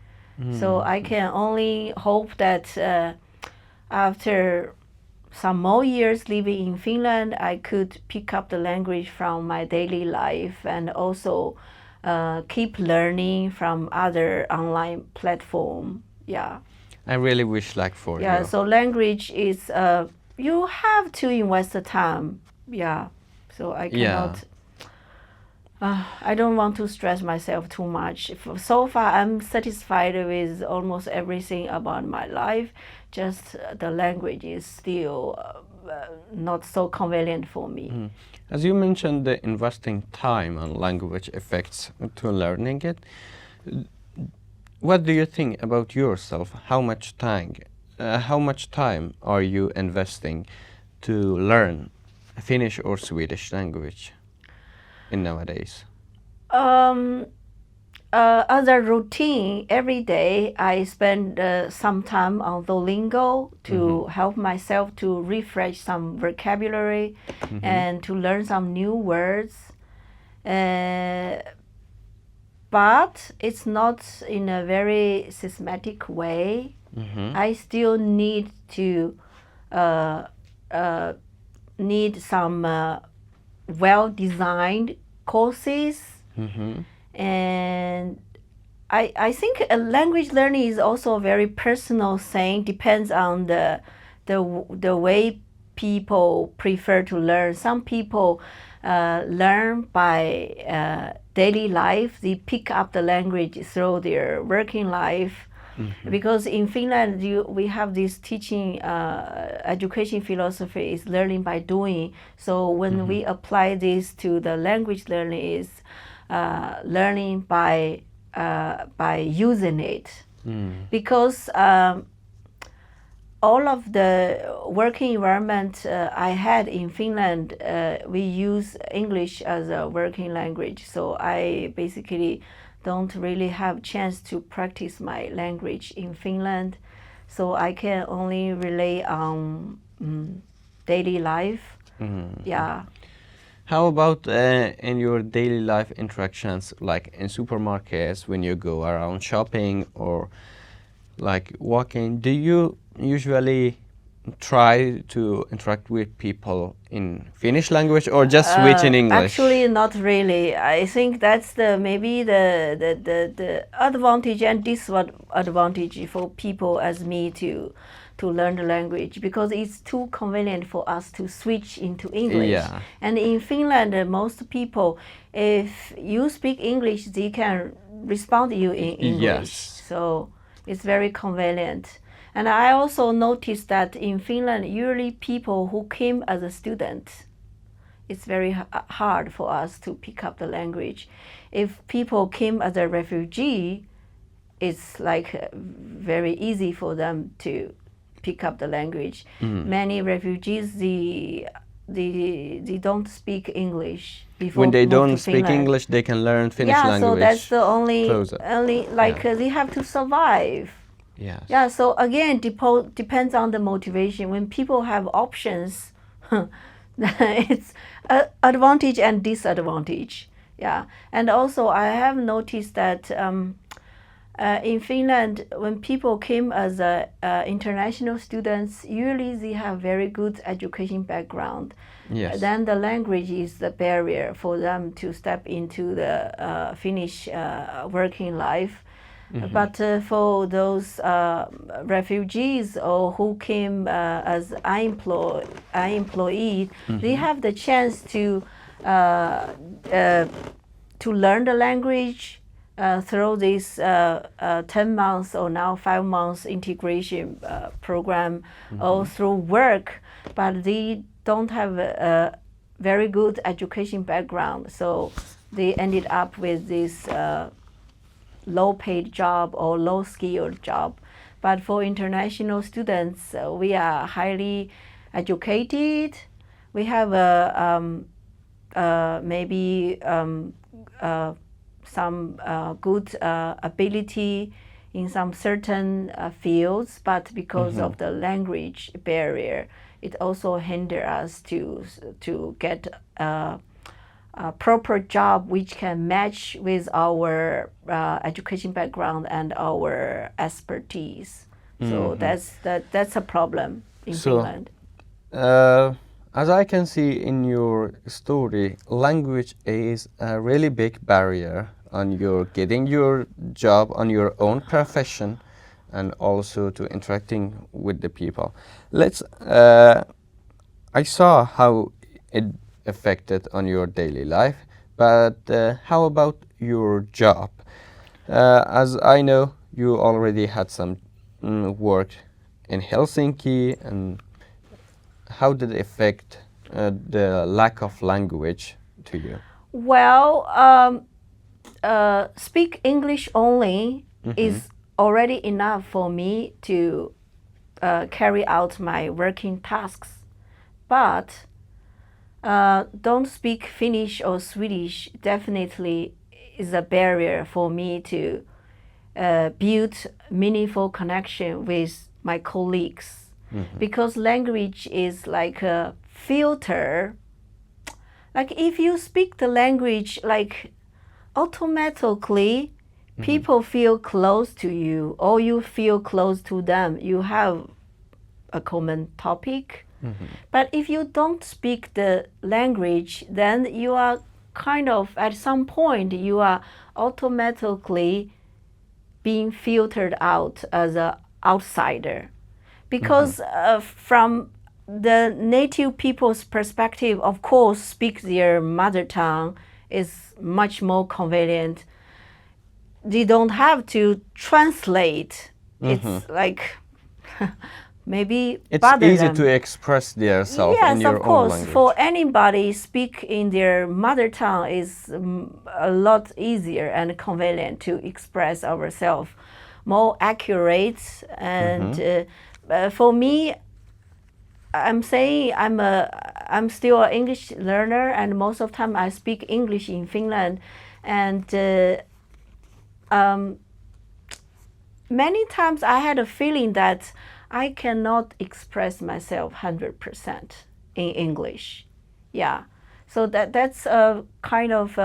So I can only hope that after some more years living in Finland, I could pick up the language from my daily life, and also keep learning from other online platform. Yeah. I really wish luck for Yeah. you. So language is you have to invest the time. Yeah. So I cannot. I don't want to stress myself too much. So far, I'm satisfied with almost everything about my life. Just the language is still not so convenient for me. As you mentioned, the investing time on language effects to learning it. What do you think about yourself? How much time are you investing to learn Finnish or Swedish language in nowadays? As a routine, every day I spend some time on Duolingo to help myself to refresh some vocabulary and to learn some new words. But it's not in a very systematic way. I still need to need some well-designed courses. And I think language learning is also a very personal thing. Depends on the way people prefer to learn. Some people learn by daily life. They pick up the language through their working life. Because in Finland, we have this teaching education philosophy is learning by doing. So when we apply this to the language learning, is learning by using it. Because all of the working environment I had in Finland, we use English as a working language. So I basically don't really have chance to practice my language in Finland. So I can only rely on daily life. Yeah. How about in your daily life interactions, like in supermarkets, when you go around shopping or like walking? Do you usually try to interact with people in Finnish language or just switch in English? Actually, not really. I think that's maybe the advantage and disadvantage for people as me to learn the language, because it's too convenient for us to switch into English. Yeah. And in Finland, most people, if you speak English, they can respond to you in English. Yes. So it's very convenient. And I also noticed that in Finland, usually people who came as a student, it's very hard for us to pick up the language. If people came as a refugee, it's like very easy for them to pick up the language. Many refugees, they don't speak English before When they move don't to speak Finland. English, they can learn Finnish Yeah, language. so that's the only closer. like they have to survive. Yes. Yeah, so again, depends on the motivation. When people have options, it's advantage and disadvantage. Yeah, and also I have noticed that in Finland, when people came as international students, usually they have very good education background. Yes. Then the language is the barrier for them to step into the Finnish working life. But for those refugees or who came as employee, they have the chance to learn the language through this 10 months or now 5 months integration program or through work, but they don't have a very good education background, so they ended up with this low-paid job or low-skilled job. But for international students, we are highly educated. We have maybe some good ability in some certain fields, but because of the language barrier, it also hinder us to get a proper job which can match with our education background and our expertise. So that's a problem in Finland. As I can see in your story, language is a really big barrier on your getting your job, on your own profession, and also to interacting with the people. I saw how it affected on your daily life, but how about your job? As I know, you already had some work in Helsinki, and how did it affect the lack of language to you? Well, speak English only is already enough for me to carry out my working tasks. But don't speak Finnish or Swedish definitely is a barrier for me to build meaningful connection with my colleagues. Because language is like a filter. Like if you speak the language, like automatically people feel close to you or you feel close to them. You have a common topic. But if you don't speak the language, then you are kind of, at some point, you are automatically being filtered out as an outsider. Because from the native people's perspective, of course, speak their mother tongue is much more convenient. They don't have to translate. It's like maybe it's bother easy them. to express themselves Yes, in your of course. own language. For anybody, speak in their mother tongue is a lot easier and convenient to express ourselves, more accurate. And for me, I'm saying I'm still an English learner, and most of the time I speak English in Finland, and many times I had a feeling that I cannot express myself 100% in English. Yeah, so that's a kind of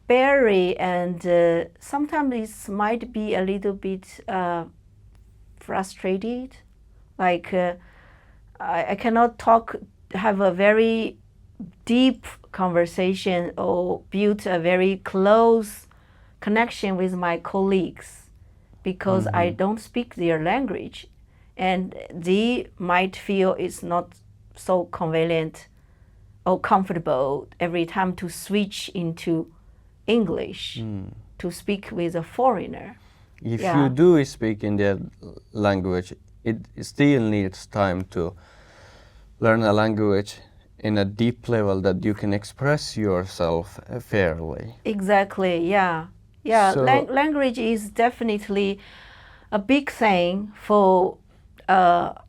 barrier, and sometimes it might be a little bit frustrated. Like I cannot have a very deep conversation or build a very close connection with my colleagues because I don't speak their language, and they might feel it's not so convenient or comfortable every time to switch into English to speak with a foreigner. If you do speak in their language, it still needs time to learn a language in a deep level that you can express yourself fairly. Exactly, yeah. Yeah, So- language is definitely a big thing for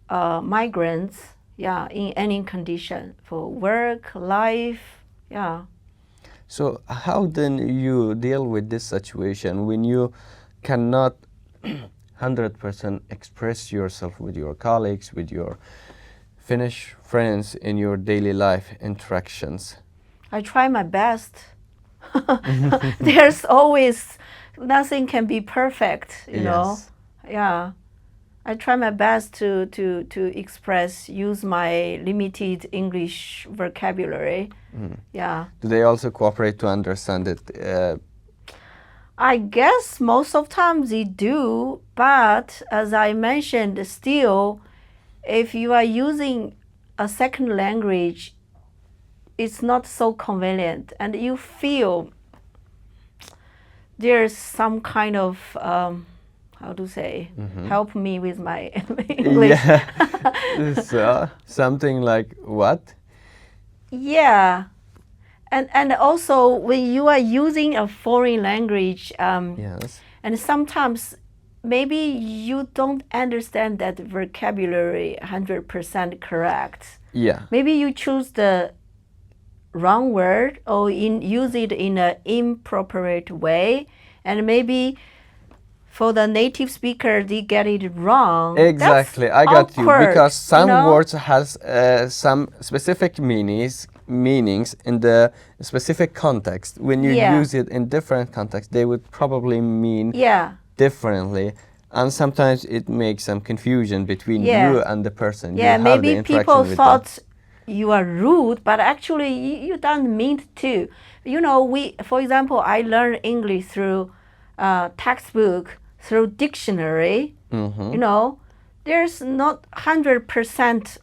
migrants, yeah, in any condition, for work, life, yeah. So how then you deal with this situation when you cannot 100% express yourself with your colleagues, with your Finnish friends in your daily life interactions? I try my best. There's always, nothing can be perfect, you know. Yes. Yeah. I try my best to express, use my limited English vocabulary. Yeah. Do they also cooperate to understand it? I guess most of times they do, but as I mentioned, still, if you are using a second language, it's not so convenient, and you feel there's some kind of how to say, help me with my English. Yeah. So something like what? Yeah. And also when you are using a foreign language, Yes. and sometimes maybe you don't understand that vocabulary 100% correct. Yeah. Maybe you choose the wrong word or use it in an inappropriate way, and maybe for the native speaker they get it wrong. Exactly, That's I got you. awkward, Because some you know? words has some specific meanings in the specific context. When you Yeah. use it in different contexts, they would probably mean Yeah. differently, and sometimes it makes some confusion between Yeah. you and the person. Yeah, you have the maybe interaction people with thought you are rude, but actually you don't mean to. You know, for example, I learned English through textbook, through dictionary. You know, there's not 100%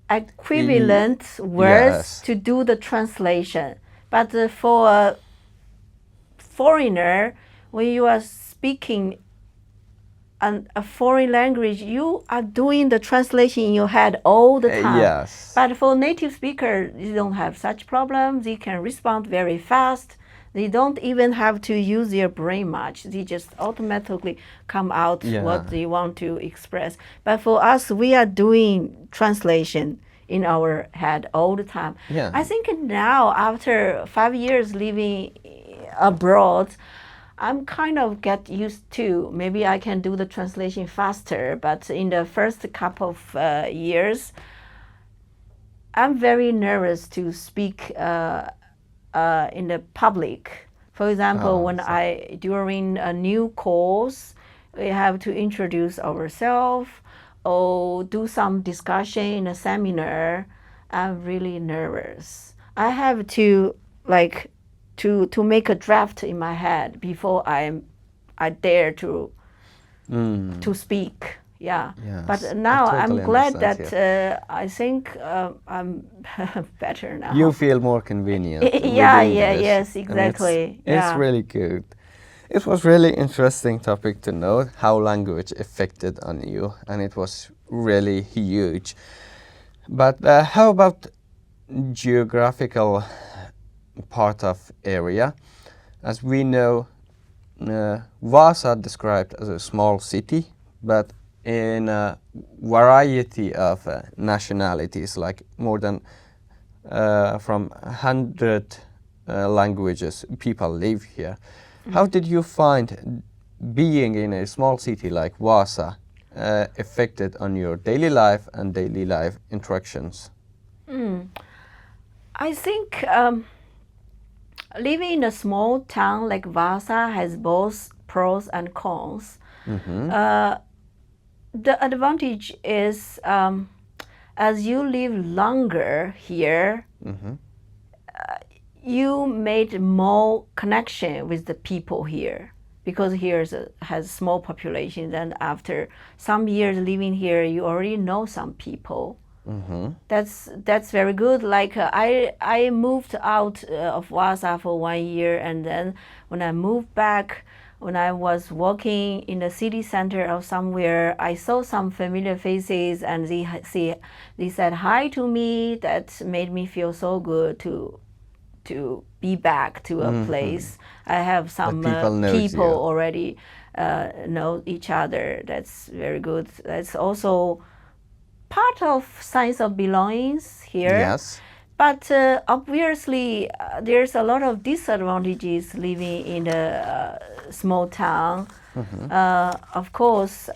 equivalent words Yes. to do the translation. But for a foreigner, when you are speaking a foreign language, you are doing the translation in your head all the time. Yes. But for native speakers, they don't have such problems. They can respond very fast. They don't even have to use their brain much. They just automatically come out what they want to express. But for us, we are doing translation in our head all the time. Yeah. I think now, after 5 years living abroad, I'm kind of get used to. Maybe I can do the translation faster, but in the first couple of years, I'm very nervous to speak in the public. For example, during a new course, we have to introduce ourselves or do some discussion in a seminar. I'm really nervous. I have to to make a draft in my head before I dare to speak. Yeah. Yes, But now I totally I'm glad understand that I think I'm better now. You feel more convenient. with Yeah, English, yes, and exactly. It's really good. It was really interesting topic to know how language affected on you, and it was really huge. But how about geographical part of area? As we know, Vaasa described as a small city, but in a variety of nationalities, like more than from 100 languages, people live here. How did you find being in a small city like Vaasa affected on your daily life and daily life interactions? I think living in a small town like Vaasa has both pros and cons. the advantage is as you live longer here, you made more connection with the people here because here has small population. And after some years living here, you already know some people. That's very good. Like I moved out of Vaasa for 1 year, and then when I moved back, when I was walking in the city center or somewhere, I saw some familiar faces, and they said hi to me. That made me feel so good to be back to a place. I have some people already know each other. That's very good. That's also part of sense of belongings here. Yes. But obviously, there's a lot of disadvantages living in a small town. Of course,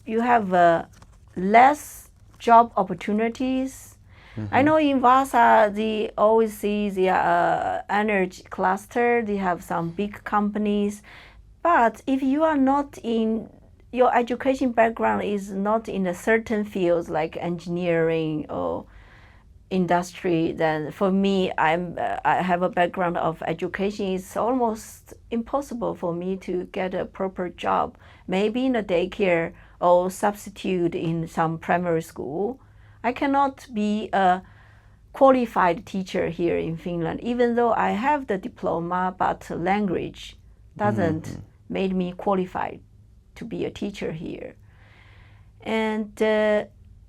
you have less job opportunities. I know in Vaasa, they always see the energy cluster. They have some big companies. But if you are not in, your education background is not in a certain fields like engineering or industry, then for me, I have a background of education. It's almost impossible for me to get a proper job. Maybe in a daycare or substitute in some primary school. I cannot be a qualified teacher here in Finland, even though I have the diploma, but language doesn't make me qualified to be a teacher here. And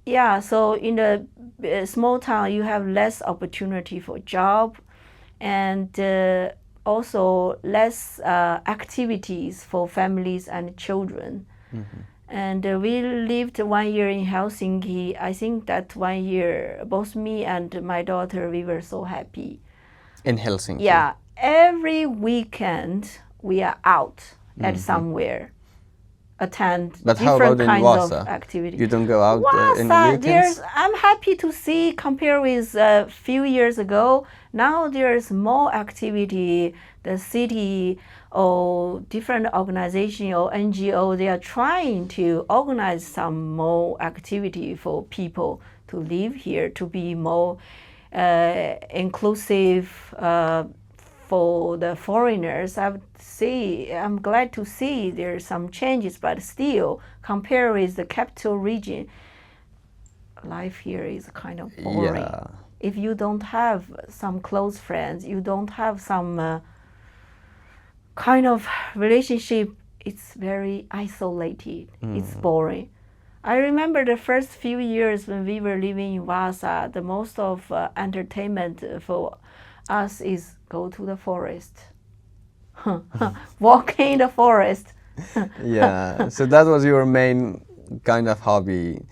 yeah, so in a small town, you have less opportunity for job, and also less activities for families and children. And we lived 1 year in Helsinki. I think that 1 year, both me and my daughter, we were so happy. In Helsinki? Yeah, every weekend we are out at somewhere, attend different kinds of activities. You don't go out in weekends? I'm happy to see, compared with a few years ago, now there's more activity. The city or different organization or NGO, they are trying to organize some more activity for people to live here, to be more inclusive for the foreigners. I'm glad to see there's some changes, but still, compared with the capital region, life here is kind of boring. Yeah. If you don't have some close friends, you don't have some kind of relationship, it's very isolated. It's boring. I remember the first few years when we were living in Vaasa, the most of entertainment for us is go to the forest. Walk in the forest. Yeah, so that was your main kind of hobby,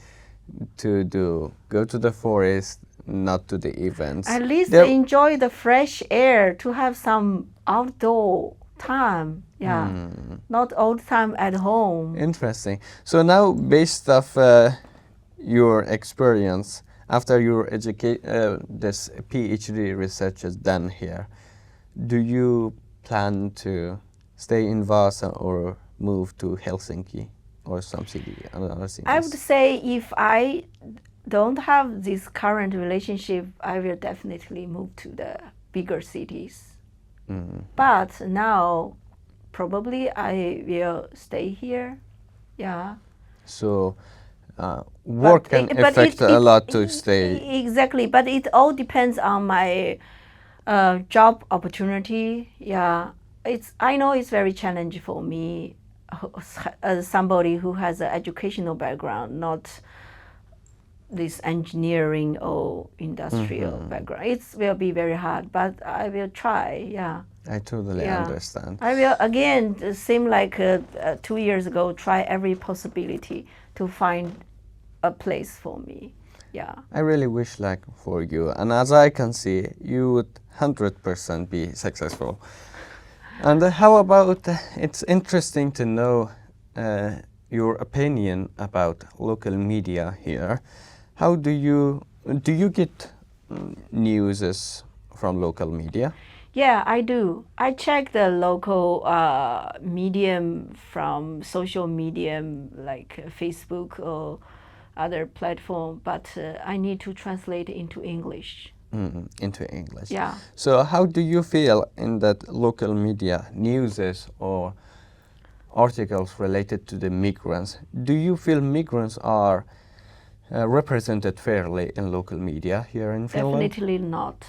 to go to the forest, not to the events. At least enjoy the fresh air, to have some outdoor time. Yeah, not all the time at home. Interesting. So now, based off your experience after your this PhD research is done here, do you plan to stay in Vaasa or move to Helsinki or some city, another cities? I would say if I don't have this current relationship, I will definitely move to the bigger cities. But now, probably I will stay here. Yeah. So, work can affect a lot to stay. Exactly, but it all depends on my job opportunity. Yeah, I know it's very challenging for me as somebody who has an educational background, not this engineering or industrial background. It will be very hard, but I will try. Yeah. I totally understand. I will again, same like 2 years ago, try every possibility to find a place for me. Yeah. I really wish like for you, and as I can see, you would 100% be successful. And how about, it's interesting to know your opinion about local media here. How do you get news from local media? Yeah, I do. I check the local medium from social medium like Facebook or other platform, but I need to translate into English. Into English. Yeah. So how do you feel in that local media, newses or articles related to the migrants? Do you feel migrants are represented fairly in local media here in Finland? Definitely not.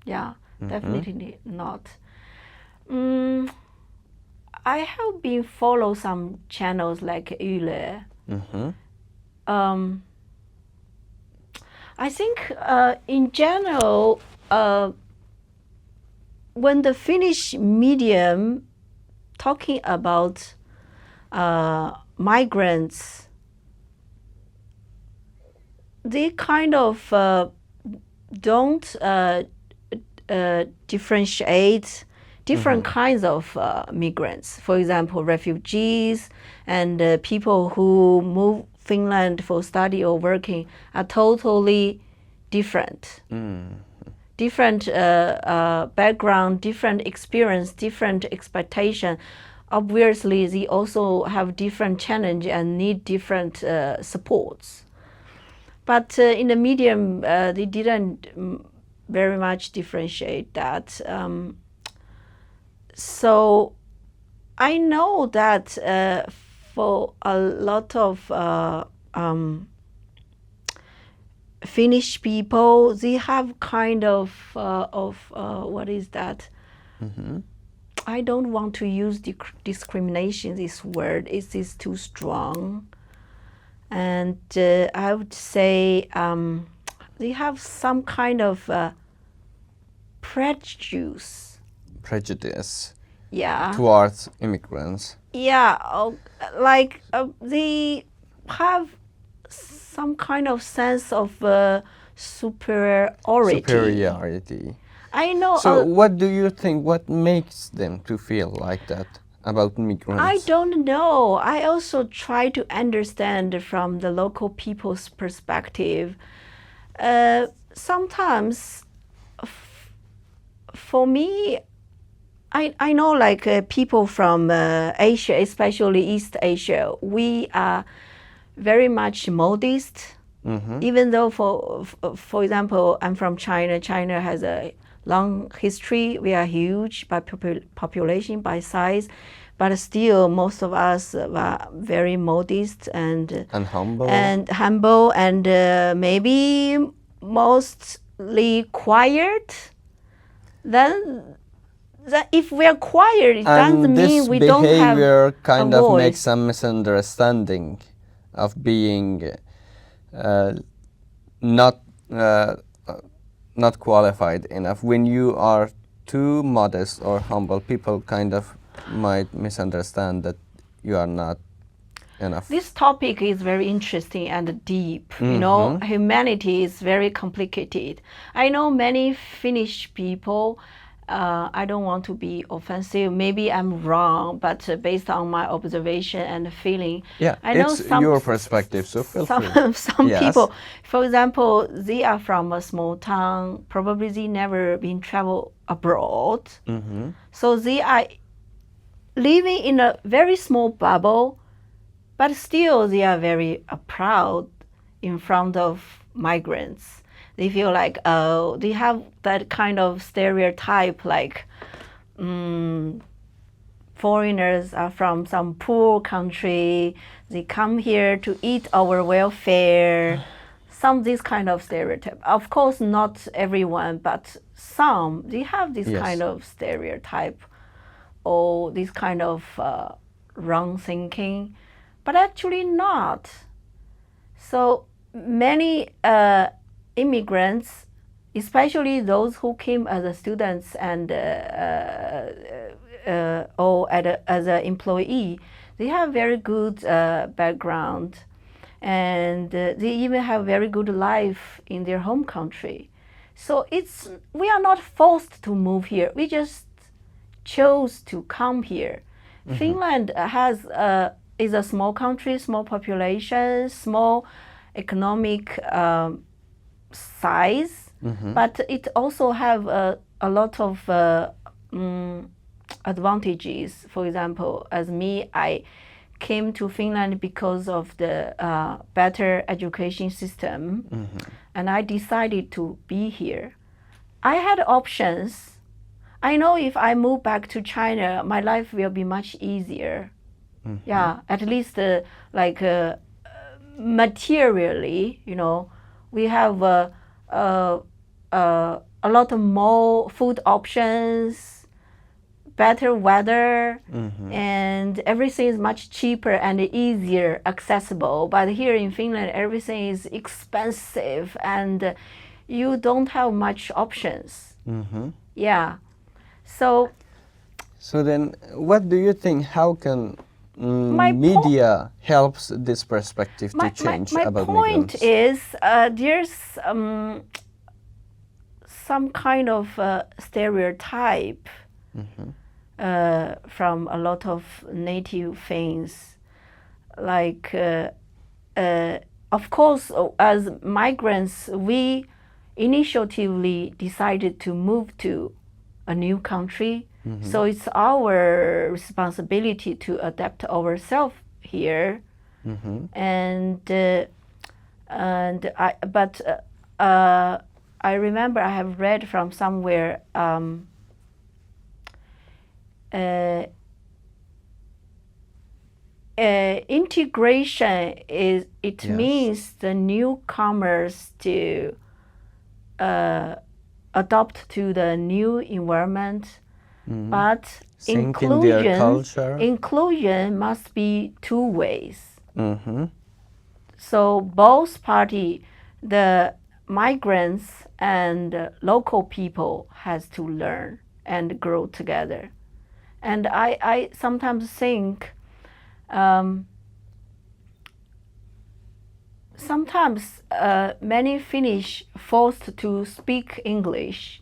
Yeah, definitely not. I have been follow some channels like Yle. I think in general, when the Finnish medium talking about migrants, they kind of don't differentiate different kinds of migrants. For example, refugees and people who move Finland for study or working are totally different. Different background, different experience, different expectation. Obviously, they also have different challenge and need different supports. But in the medium, they didn't very much differentiate that. So I know that for a lot of Finnish people, they have kind of what is that? I don't want to use discrimination. This word is too strong, and I would say they have some kind of prejudice. Prejudice. Yeah. Towards immigrants. Yeah, like they have some kind of sense of superiority. Superiority. I know. So what do you think, what makes them to feel like that about migrants? I don't know. I also try to understand from the local people's perspective. Sometimes, for me, I know like people from Asia, especially East Asia, we are very much modest. Even though, for example, I'm from China. China has a long history. We are huge by population, by size, but still most of us are very modest and humble. And maybe mostly quiet. Then if we are quiet, it doesn't mean we don't have this behavior kind a of voice. makes some misunderstanding of being not qualified enough. When you are too modest or humble, people kind of might misunderstand that you are not enough. This topic is very interesting and deep. You know, humanity is very complicated. I know many Finnish people. I don't want to be offensive. Maybe I'm wrong, but based on my observation and feeling, Yeah, I know it's your perspective, so feel free. some Yes. people, for example, they are from a small town. Probably they never been travel abroad, so they are living in a very small bubble, but still they are very proud in front of migrants. They feel like, oh, they have that kind of stereotype, like foreigners are from some poor country. They come here to eat our welfare. Some this kind of stereotype. Of course, not everyone, but some. They have this kind of stereotype or this kind of wrong thinking, but actually not. So many immigrants, especially those who came as students and or as an employee, they have very good background, and they even have very good life in their home country. So we are not forced to move here. We just chose to come here. Finland is a small country, small population, small economic size, but it also have a lot of advantages. For example, as me, I came to Finland because of the better education system, and I decided to be here. I had options. I know if I move back to China, my life will be much easier. Yeah, at least materially, you know, we have a lot of more food options, better weather, and everything is much cheaper and easier accessible. But here in Finland, everything is expensive and you don't have much options. Yeah. So then, what do you think? How can My po- media helps this perspective to change my about point migrants? is there's some kind of stereotype from a lot of native Finns. Like, of course, as migrants, we initiatively decided to move to a new country. So it's our responsibility to adapt ourselves here. I remember I have read from somewhere integration is Yes. means the newcomers to adopt to the new environment, but Sink in their culture. inclusion must be two ways. So both party, the migrants and local people, has to learn and grow together. And I sometimes think sometimes many Finnish forced to speak English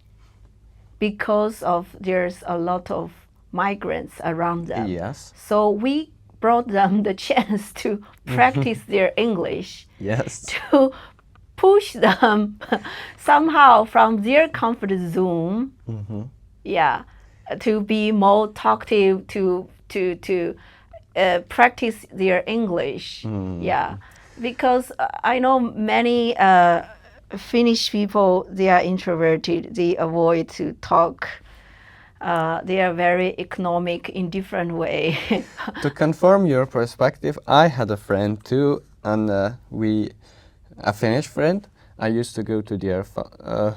because of there's a lot of migrants around them. Yes. So we brought them the chance to practice their English, Yes. to push them somehow from their comfort zone. Yeah, to be more talkative, to practice their English. Yeah, because I know many Finnish people, they are introverted. They avoid to talk. They are very economic in different way. To confirm your perspective, I had a friend too, and a Finnish friend. I used to go to their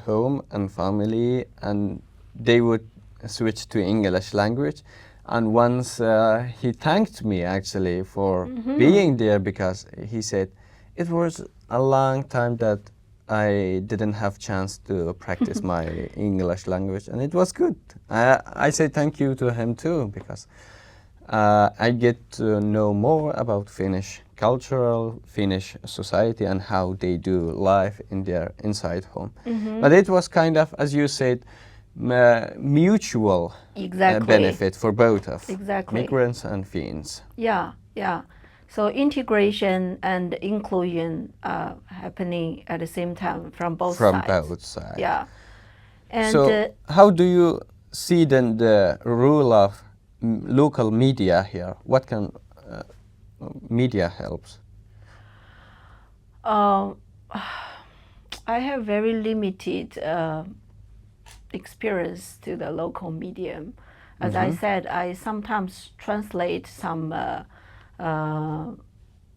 home and family, and they would switch to English language. And once he thanked me actually for being there, because he said it was a long time that I didn't have chance to practice my English language, and it was good. I say thank you to him too, because I get to know more about Finnish cultural, Finnish society, and how they do life in their inside home. But it was kind of, as you said, mutual Exactly. benefit for both of Exactly. migrants and Finns. Yeah, yeah. So integration and inclusion happening at the same time from both From sides. both sides. Yeah. And So how do you see then the role of local media here? What can media helps? I have very limited experience to the local medium. As I said, I sometimes translate some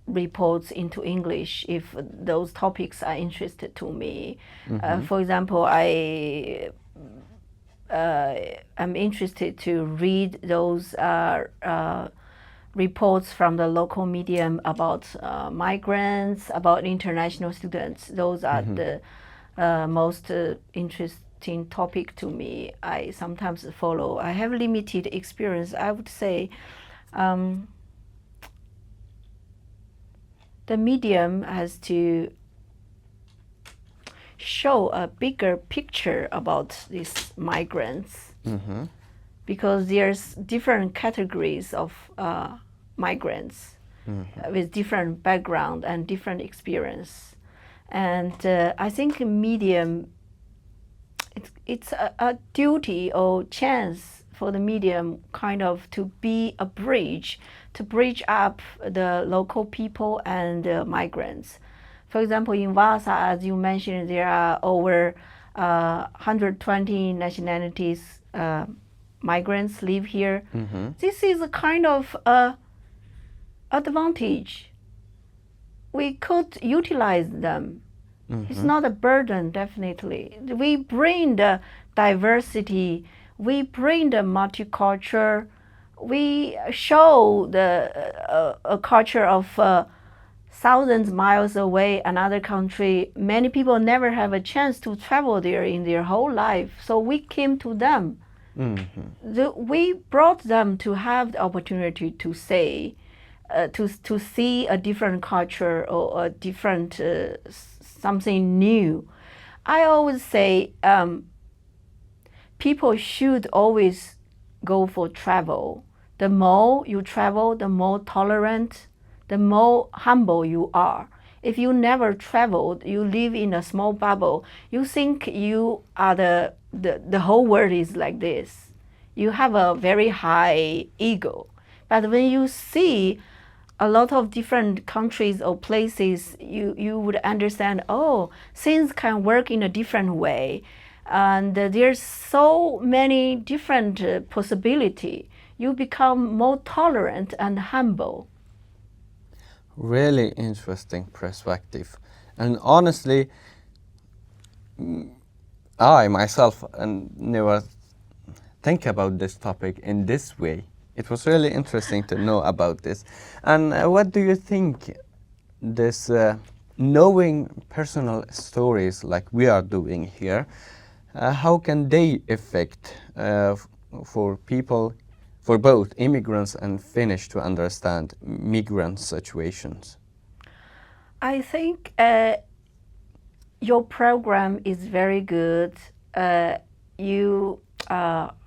reports into English if those topics are interested to me. For example, I'm interested to read those reports from the local medium about migrants, about international students. Those are the most interesting topic to me. I sometimes follow. I have limited experience. I would say the medium has to show a bigger picture about these migrants, because there's different categories of migrants with different background and different experience. And I think medium it's a duty or chance for the medium kind of to be a bridge, to bridge up the local people and migrants. For example, in Vaasa, as you mentioned, there are over 120 nationalities migrants live here. This is a kind of advantage. We could utilize them. It's not a burden, definitely. We bring the diversity, we bring the multicultural, we show the a culture of thousands miles away, another country. Many people never have a chance to travel there in their whole life. So we came to them. We brought them to have the opportunity to say, to see a different culture or a different something new. I always say people should always go for travel. The more you travel, the more tolerant, the more humble you are. If you never traveled, you live in a small bubble, you think you are the whole world is like this. You have a very high ego. But when you see a lot of different countries or places, you would understand, oh, things can work in a different way. And there's so many different possibilities. You become more tolerant and humble. Really interesting perspective. And honestly, I myself never think about this topic in this way. It was really interesting to know about this. And what do you think this knowing personal stories like we are doing here, how can they affect for people, for both immigrants and Finnish to understand migrant situations? I think your program is very good.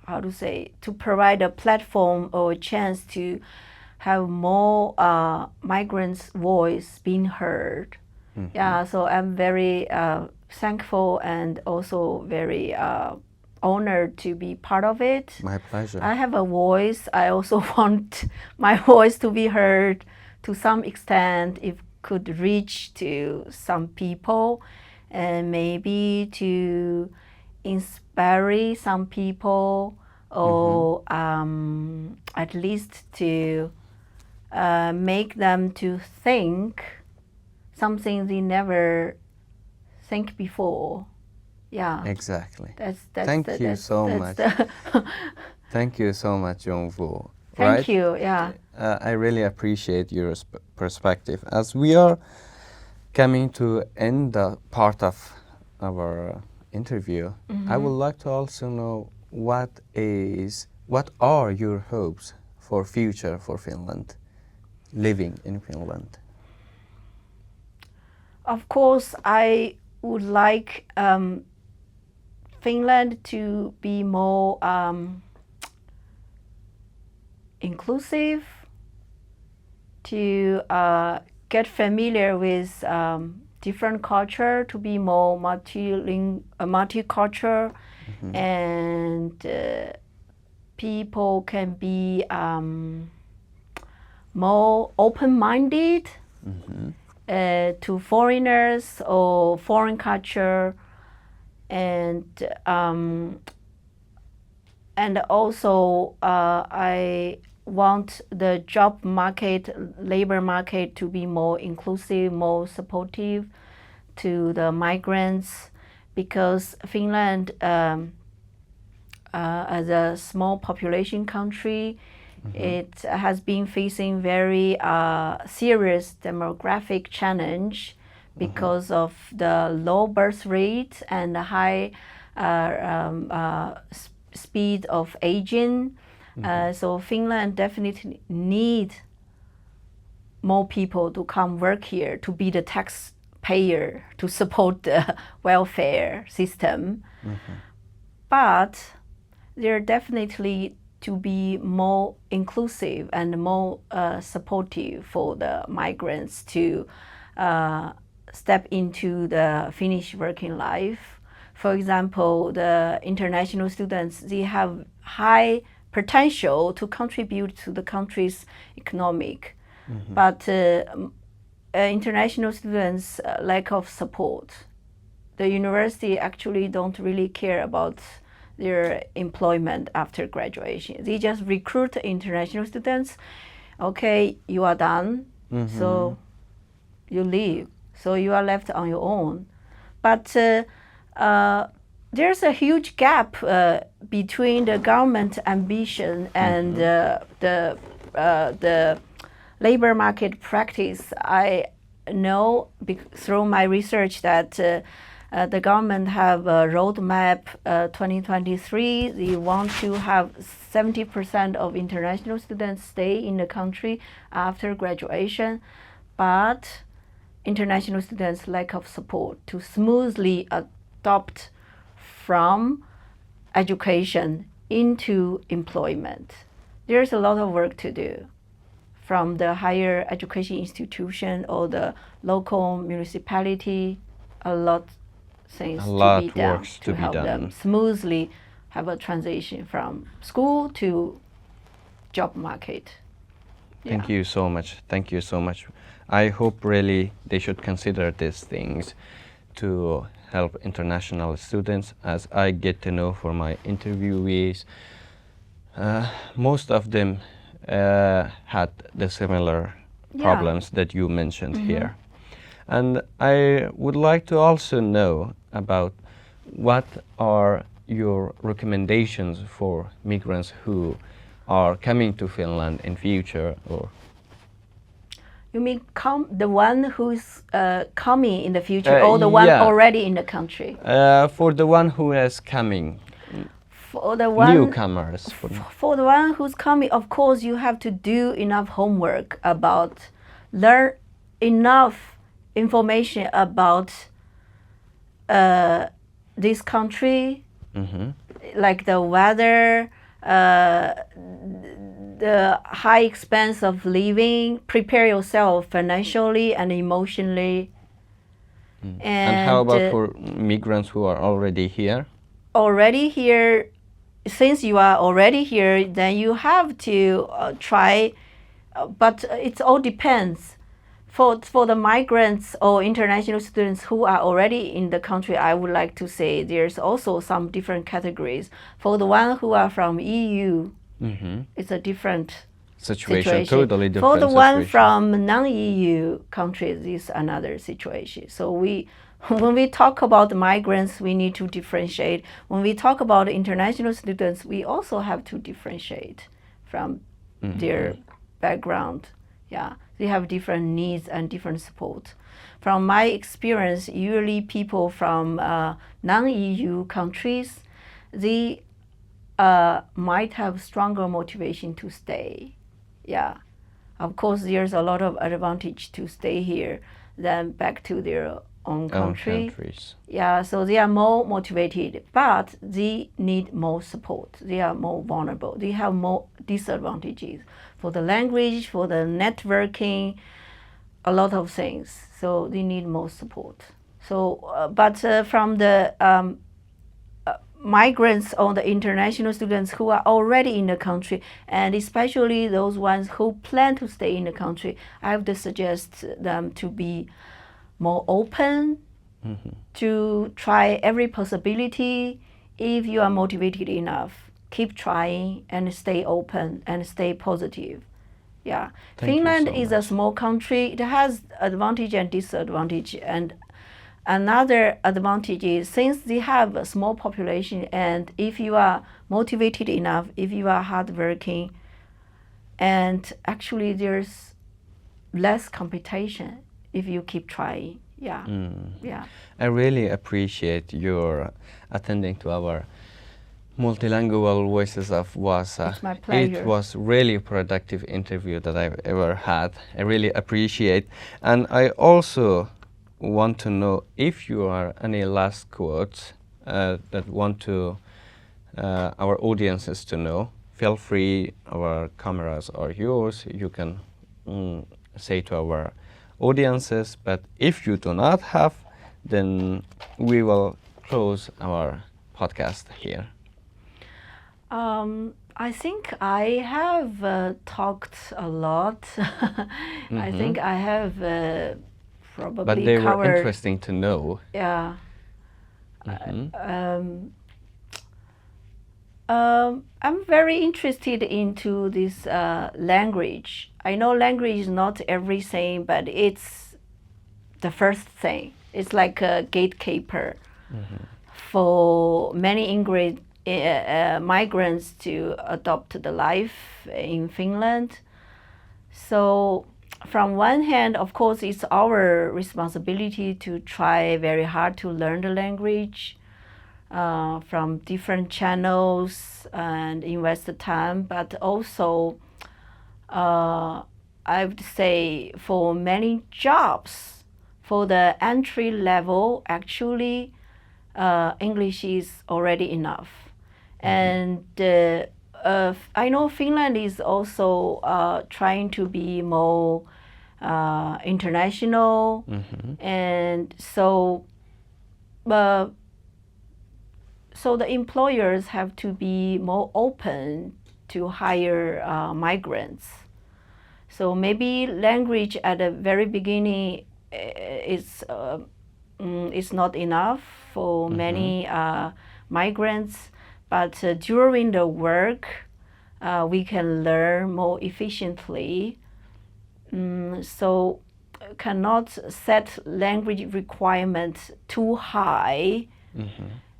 How to say, to provide a platform or a chance to have more migrants' voice being heard. Yeah, so I'm very thankful and also very honored to be part of it. My pleasure. I have a voice. I also want my voice to be heard to some extent, if could reach to some people and maybe to inspire some people, or at least to make them to think something they never think before. Yeah. Exactly. Thank you so much. Thank you so much, Jun Wu. Thank you. Yeah. I really appreciate your perspective. As we are coming to end the part of our interview, I would like to also know what are your hopes for future for Finland, living in Finland? Of course, I would like Finland to be more inclusive, to get familiar with different culture, to be more multicultural, and people can be more open-minded to foreigners or foreign culture, and also I want the job market, labor market, to be more inclusive, more supportive to the migrants, because Finland, as a small population country, it has been facing very serious demographic challenge because of the low birth rate and the high speed of aging. So Finland definitely need more people to come work here, to be the taxpayer, to support the welfare system. But there definitely to be more inclusive and more supportive for the migrants to step into the Finnish working life. For example, the international students, they have high potential to contribute to the country's economic, but international students lack of support. The university actually don't really care about their employment after graduation. They just recruit international students. Okay, you are done, so you leave. So you are left on your own. But there's a huge gap between the government ambition and the labor market practice. I know through my research that the government have a roadmap 2023. They want to have 70% of international students stay in the country after graduation, but international students lack of support to smoothly adopt from education into employment. There's a lot of work to do from the higher education institution or the local municipality. A lot things to be done to help them smoothly have a transition from school to job market. Thank you so much. Thank you so much. I hope really they should consider these things to help international students. As I get to know from my interviewees, most of them had the similar problems that you mentioned here. And I would like to also know about what are your recommendations for migrants who are coming to Finland in future, or you mean the one who's coming in the future, or the one already in the country? For the one who is coming, for the one newcomers. For the one who's coming, of course, you have to do enough homework about, learn enough information about this country, like the weather, the high expense of living. Prepare yourself financially and emotionally. And how about for migrants who are already here? Already here, since you are already here, then you have to try, but it all depends. For the migrants or international students who are already in the country, I would like to say there's also some different categories. For the one who are from EU, it's a different situation. Totally different. For the one from non-EU countries, it's another situation. So when we talk about migrants, we need to differentiate. When we talk about international students, we also have to differentiate from their background. Yeah, they have different needs and different support. From my experience, usually people from non-EU countries, they might have stronger motivation to stay. Yeah, of course, there's a lot of advantage to stay here than back to their own country. Yeah, so they are more motivated, but they need more support. They are more vulnerable. They have more disadvantages for the language, for the networking, a lot of things. So they need more support. So, but from the migrants or the international students who are already in the country, and especially those ones who plan to stay in the country, I have to suggest them to be more open, to try every possibility. If you are motivated enough, keep trying and stay open and stay positive. Yeah, Finland is a small country. It has advantage and disadvantage. And another advantage is since they have a small population, and if you are motivated enough, if you are hardworking, and actually there's less competition if you keep trying. Yeah. Yeah. I really appreciate your attending to our Multilingual Voices of Vaasa. It's my pleasure. It was really a productive interview that I've ever had. I really appreciate. And I also want to know if you are any last quotes that want to our audiences to know. Feel free, our cameras are yours. You can say to our audiences, but if you do not have, then we will close our podcast here? I think I have talked a lot. I think I have probably But they covered. were interesting to know. Yeah. I'm very interested into this language. I know language is not everything, but it's the first thing. It's like a gatekeeper for many migrants to adopt the life in Finland. So from one hand, of course, it's our responsibility to try very hard to learn the language from different channels and invest the time. But also, I would say for many jobs, for the entry level, actually, English is already enough. And I know Finland is also trying to be more international, and so the employers have to be more open to hire migrants. So maybe language at the very beginning is not enough for many migrants, but during the work, we can learn more efficiently. So cannot set language requirements too high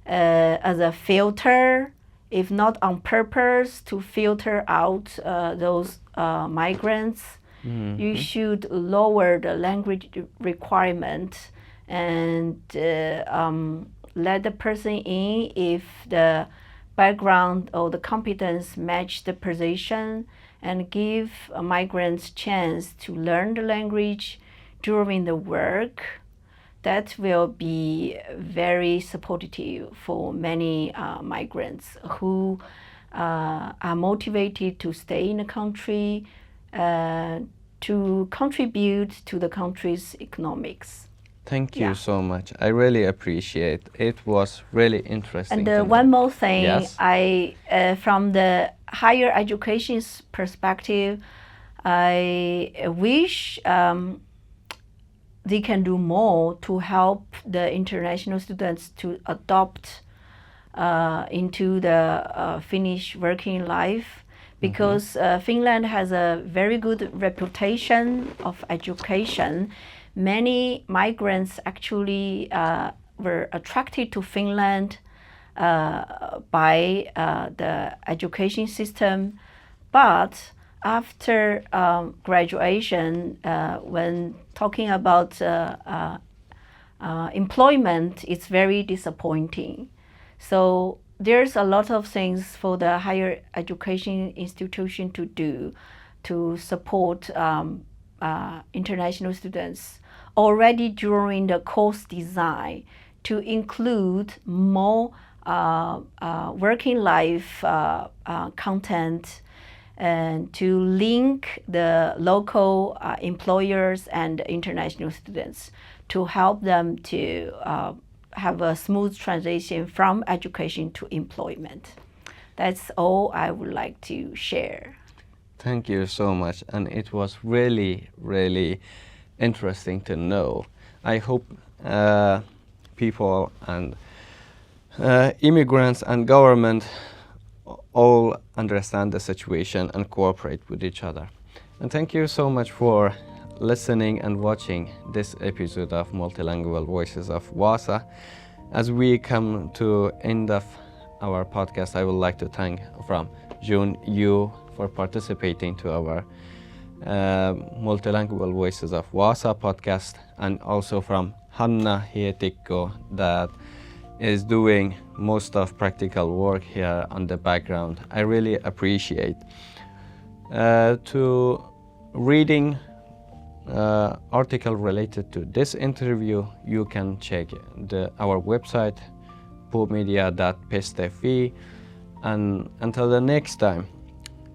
as a filter, if not on purpose, to filter out those migrants. You should lower the language requirement and let the person in if the background or the competence match the position, and give migrants chance to learn the language during the work. That will be very supportive for many migrants who are motivated to stay in the country, to contribute to the country's economics. Thank you so much. I really appreciate it. It was really interesting. And one more thing, yes. From the higher education's perspective, I wish they can do more to help the international students to adopt into the Finnish working life, because Finland has a very good reputation of education. Many migrants actually were attracted to Finland by the education system, but after graduation, when talking about employment, it's very disappointing. So there's a lot of things for the higher education institution to do to support international students already during the course design, to include more working life content, and to link the local employers and international students to help them to have a smooth transition from education to employment. That's all I would like to share. Thank you so much, and it was really, really interesting to know. I hope people and immigrants and government all understand the situation and cooperate with each other. And thank you so much for listening and watching this episode of Multilingual Voices of Vaasa. As we come to end of our podcast, I would like to thank from Jun Wu for participating to our Multilingual Voices of Vaasa podcast, and also from Hanna Hietikko that is doing most of practical work here on the background. I really appreciate. To reading article related to this interview, you can check our website puumedia.pest.fi, and until the next time,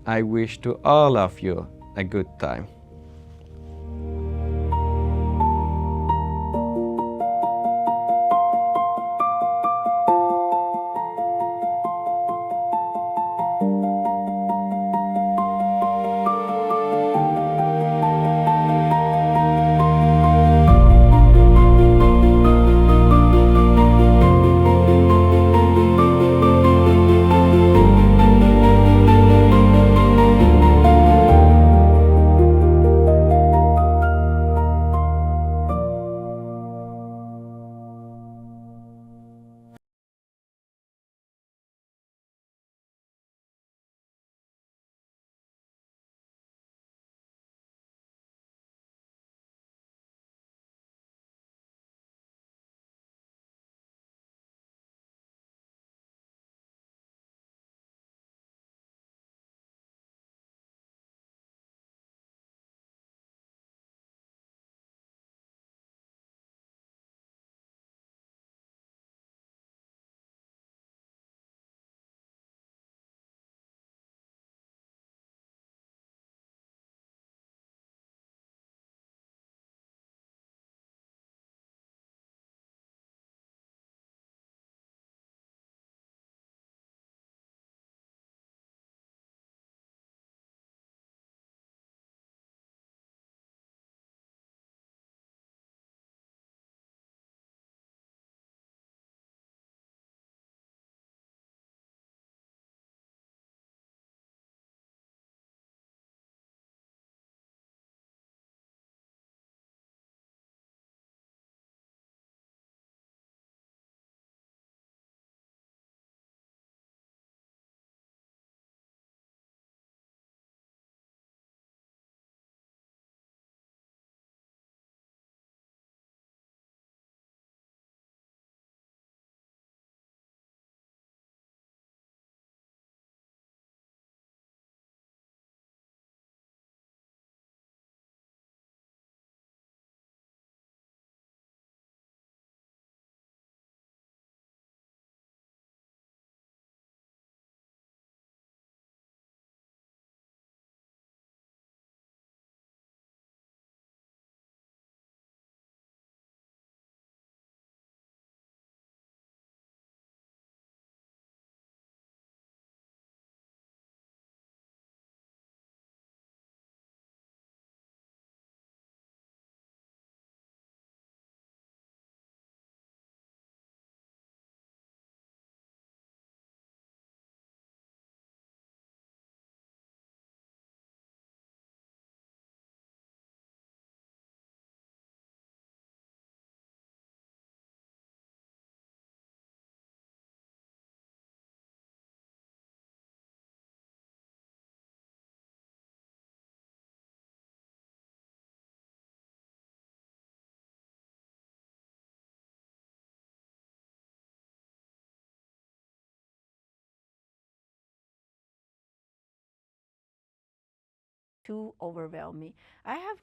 I wish to all of you a good time. too overwhelming. I have